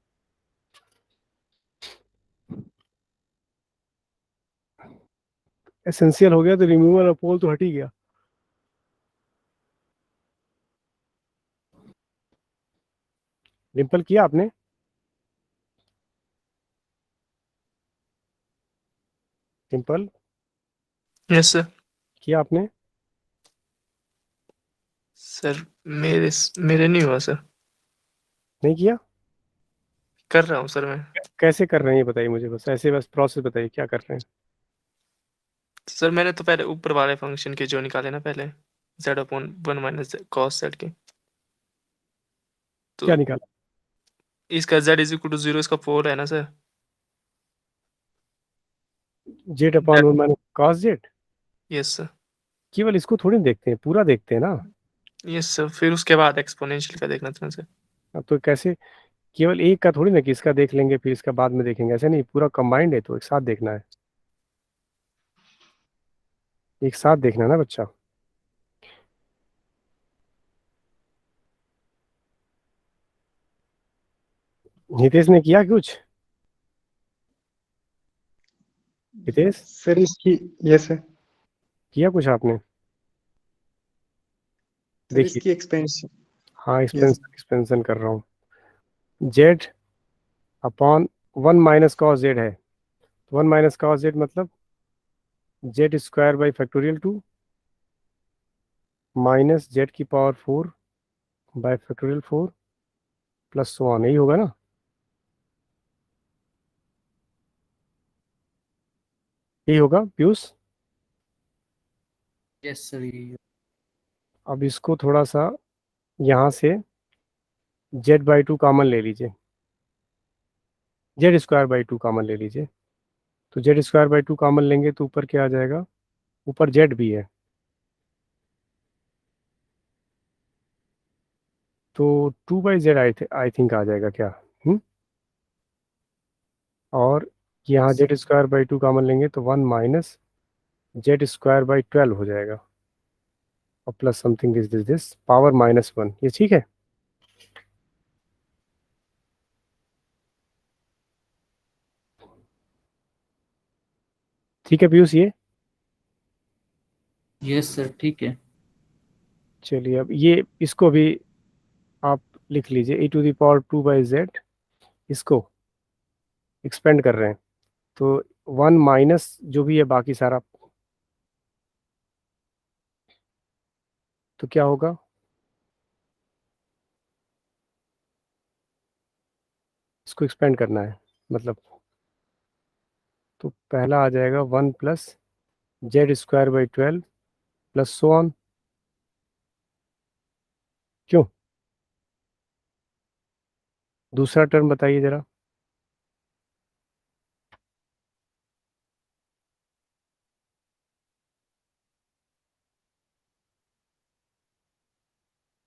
एसेंशियल हो गया तो रिमूवल ऑफ पोल तो हट ही गया। डिम्पल किया आपने? Dimple yes sir. किया आपने? सर मेरे मेरे नहीं हुआ सर। नहीं किया? कर रहा हूँ सर मैं। कैसे कर रहे हैं ये बताइए मुझे, बस ऐसे बस प्रोसेस बताइए क्या कर रहे हैं। सर मैंने तो पहले ऊपर वाले फंक्शन के जो निकाले ना पहले, z upon 1 minus cos z के, तो क्या निकाला? इसका z इज इक्वल टू 0 इसका पोल है ना sir. Z upon 1 minus cos Z. Yes sir. केवल इसको थोड़ी ना देखते हैं, पूरा देखते हैं ना। यस सर, फिर उसके बाद एक्सपोनेंशियल का देखना था सर। अब तो कैसे? केवल एक का थोड़ी ना कि इसका देख लेंगे फिर इसका बाद में देखेंगे, ऐसे नहीं, पूरा कंबाइंड है तो एक साथ देखना है। एक साथ देखना है ना बच्चा। हितेश ने किया कुछ? हितेश सर इसकी, यस सर, किया कुछ आपने? सर देखिए, इसकी एक्सपेंशन। हाँ यस एक्सपेंशन कर रहा हूँ। Z upon 1 minus cos Z है, 1 माइनस कॉस जेड मतलब Z square by factorial 2 minus Z की पावर 4 बाई फैक्टोरियल 4 प्लस 1, यही होगा ना? यही होगा पीयूष? Yes sir. अब इसको थोड़ा सा यहाँ से जेड बाई 2 कॉमन ले लीजिए, जेड स्क्वायर बाई 2 कॉमन ले लीजिए। तो जेड स्क्वायर बाई 2 कॉमन लेंगे तो ऊपर क्या आ जाएगा? ऊपर जेड भी है तो 2 बाई जेड आई थिंक आ जाएगा क्या? हम्म। और यहाँ जेड स्क्वायर बाई 2 कॉमन लेंगे तो 1 माइनस जेड स्क्वायर बाई 12 हो जाएगा, और प्लस समथिंग दिस पावर -1, ये ठीक है? ठीक है पीयूष ये? यस सर ठीक है। चलिए अब ये इसको भी आप लिख लीजिए, e⁻² इसको एक्सपेंड कर रहे हैं तो 1 माइनस जो भी है बाकी सारा तो क्या होगा? इसको एक्सपेंड करना है मतलब, तो पहला आ जाएगा 1 + z²/12 प्लस सो ऑन। क्यों? दूसरा टर्म बताइए जरा।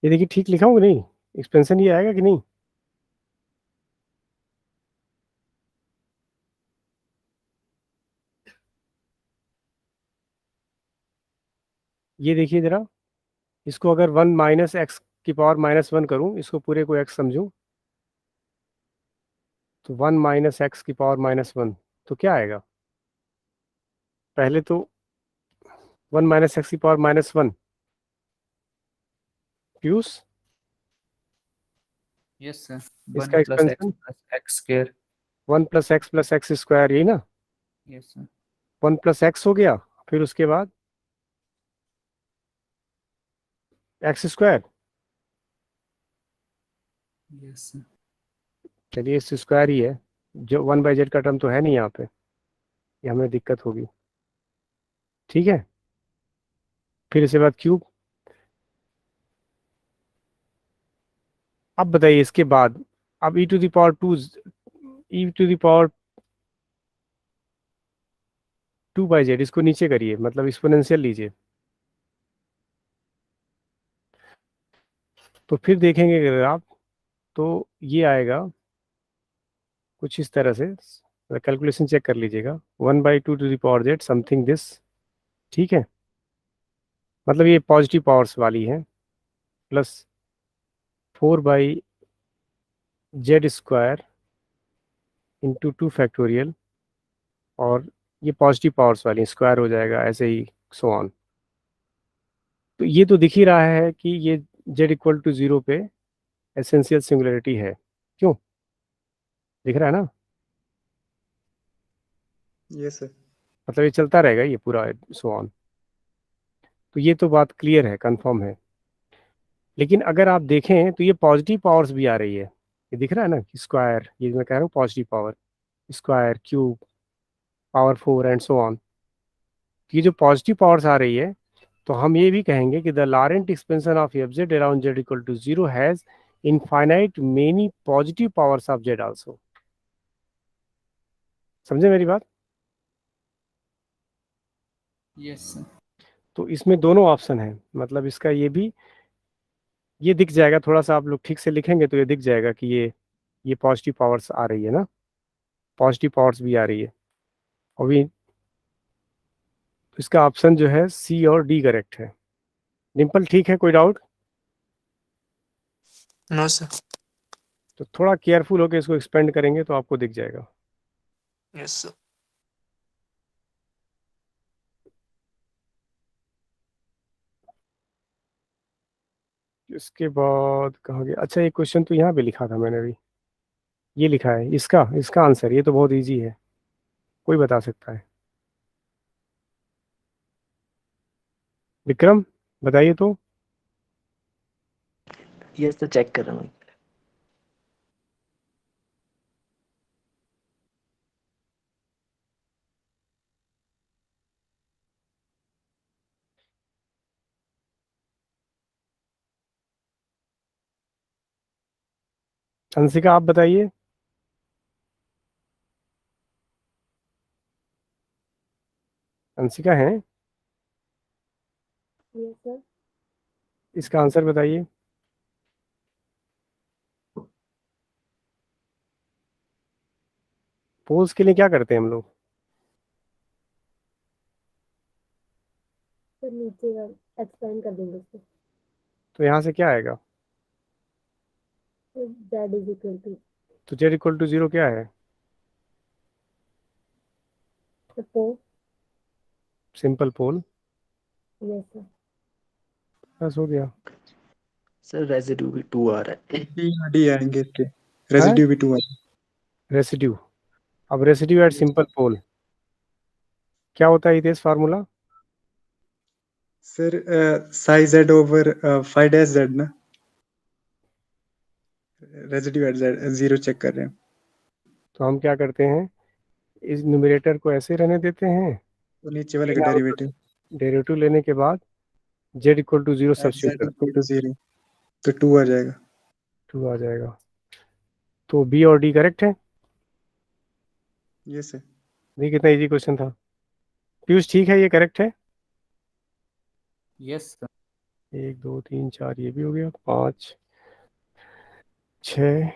ये देखिए ठीक लिखा हूँ कि नहीं? एक्सपेंशन ये आएगा कि नहीं? ये देखिए जरा, इसको अगर 1 - x⁻−1 करूं, इसको पूरे को x समझूं, तो 1 - x⁻−1 तो क्या आएगा? पहले तो 1 - x⁻−1 पीयूष, यस सर, इसका 1 + x expansion + x²। 1 + x + x² यही ना? Yes sir. 1 + x हो गया, फिर उसके बाद x²। Yes sir. चलिए इस स्क्वायर ही है, जो 1/z का टर्म तो है नहीं यहाँ पे, ये हमें दिक्कत होगी। ठीक है, फिर इसके बाद क्यूब। अब बताइए इसके बाद, अब e⁻²/z इसको नीचे करिए, मतलब एक्सपोनेंशियल लीजिए, तो फिर देखेंगे अगर आप, तो ये आएगा कुछ इस तरह से, कैलकुलेशन चेक कर लीजिएगा, 1/2 समथिंग दिस। ठीक है, मतलब ये पॉजिटिव पावर्स वाली है, प्लस 4/z² इंटू 2 फैक्टोरियल, और ये पॉजिटिव पावर्स वाली स्क्वायर हो जाएगा, ऐसे ही सो ऑन। तो ये तो दिख ही रहा है कि ये z = 0 पे एसेंशियल सिंगुलरिटी है। क्यों? दिख रहा है ना? Yes sir. मतलब ये चलता रहेगा ये पूरा सो ऑन। तो ये तो बात क्लियर है, कंफर्म है। लेकिन अगर आप देखें तो ये पॉजिटिव पावर्स भी आ रही है, ये दिख रहा है ना कि स्क्वायर, ये मैं कह रहा हूँ positive power, square, cube, power 4 and so on. ये जो पॉजिटिव पावर्स आ रही है, तो हम ये भी कहेंगे कि the Laurent expansion of F Z around z = 0 has infinite many positive powers of Z also. समझे मेरी बात? Yes sir. तो इसमें दोनों ऑप्शन है, मतलब इसका ये दिख जाएगा, थोड़ा सा आप लोग ठीक से लिखेंगे तो ये दिख जाएगा कि ये पॉजिटिव पावर्स आ रही है ना, पॉजिटिव पावर्स भी आ रही है। और भी इसका ऑप्शन जो है सी और डी करेक्ट है। डिम्पल ठीक है, कोई डाउट? No sir. तो थोड़ा केयरफुल होकर इसको एक्सपेंड करेंगे तो आपको दिख जाएगा। Yes sir. इसके बाद कहाँ गया? अच्छा, ये क्वेश्चन तो यहाँ पे लिखा था मैंने अभी, ये लिखा है इसका इसका आंसर, ये तो बहुत इजी है, कोई बता सकता है? विक्रम बताइए तो। यस सर, चेक कर रहा हूँ। अंशिका आप बताइए। अंशिका है? Yes sir. इसका आंसर बताइए। पोल्स के लिए क्या करते हैं हम लोग? सर नीचे एक्सपेंड कर देंगे उसको। तो यहाँ से क्या आएगा? z तो z = 0 क्या है? Four. Simple pole. Yes sir. बस हो गया। सर रेजिड्यू भी 2 आ रहा है। डी डी आएंगे इसके, है रेजिड्यू भी 2 आएंगे। रेसिड्यू। अब रेसिड्यू एट सिंपल पोल क्या होता है, इस formula? Sir Sai Z over 5 dash Z ना, रेजिड्यू एट जेड 0 चेक कर रहे हैं। तो हम क्या करते हैं, इस न्यूमरेटर को ऐसे रहने देते हैं, तो नीचे वाले का डेरिवेटिव डेरिवेटिव लेने के बाद z equal to 0 f substitute z कर, इक्वल टू 0, तो 2 आ जाएगा। 2 आ जाएगा। तो बी और डी करेक्ट है। ये सर। देखिए कितना इजी क्वेश्चन था। पीयूष ठीक है, ये करेक्ट है। Yes sir. 1 2 3 4 ये भी हो गया, 5 6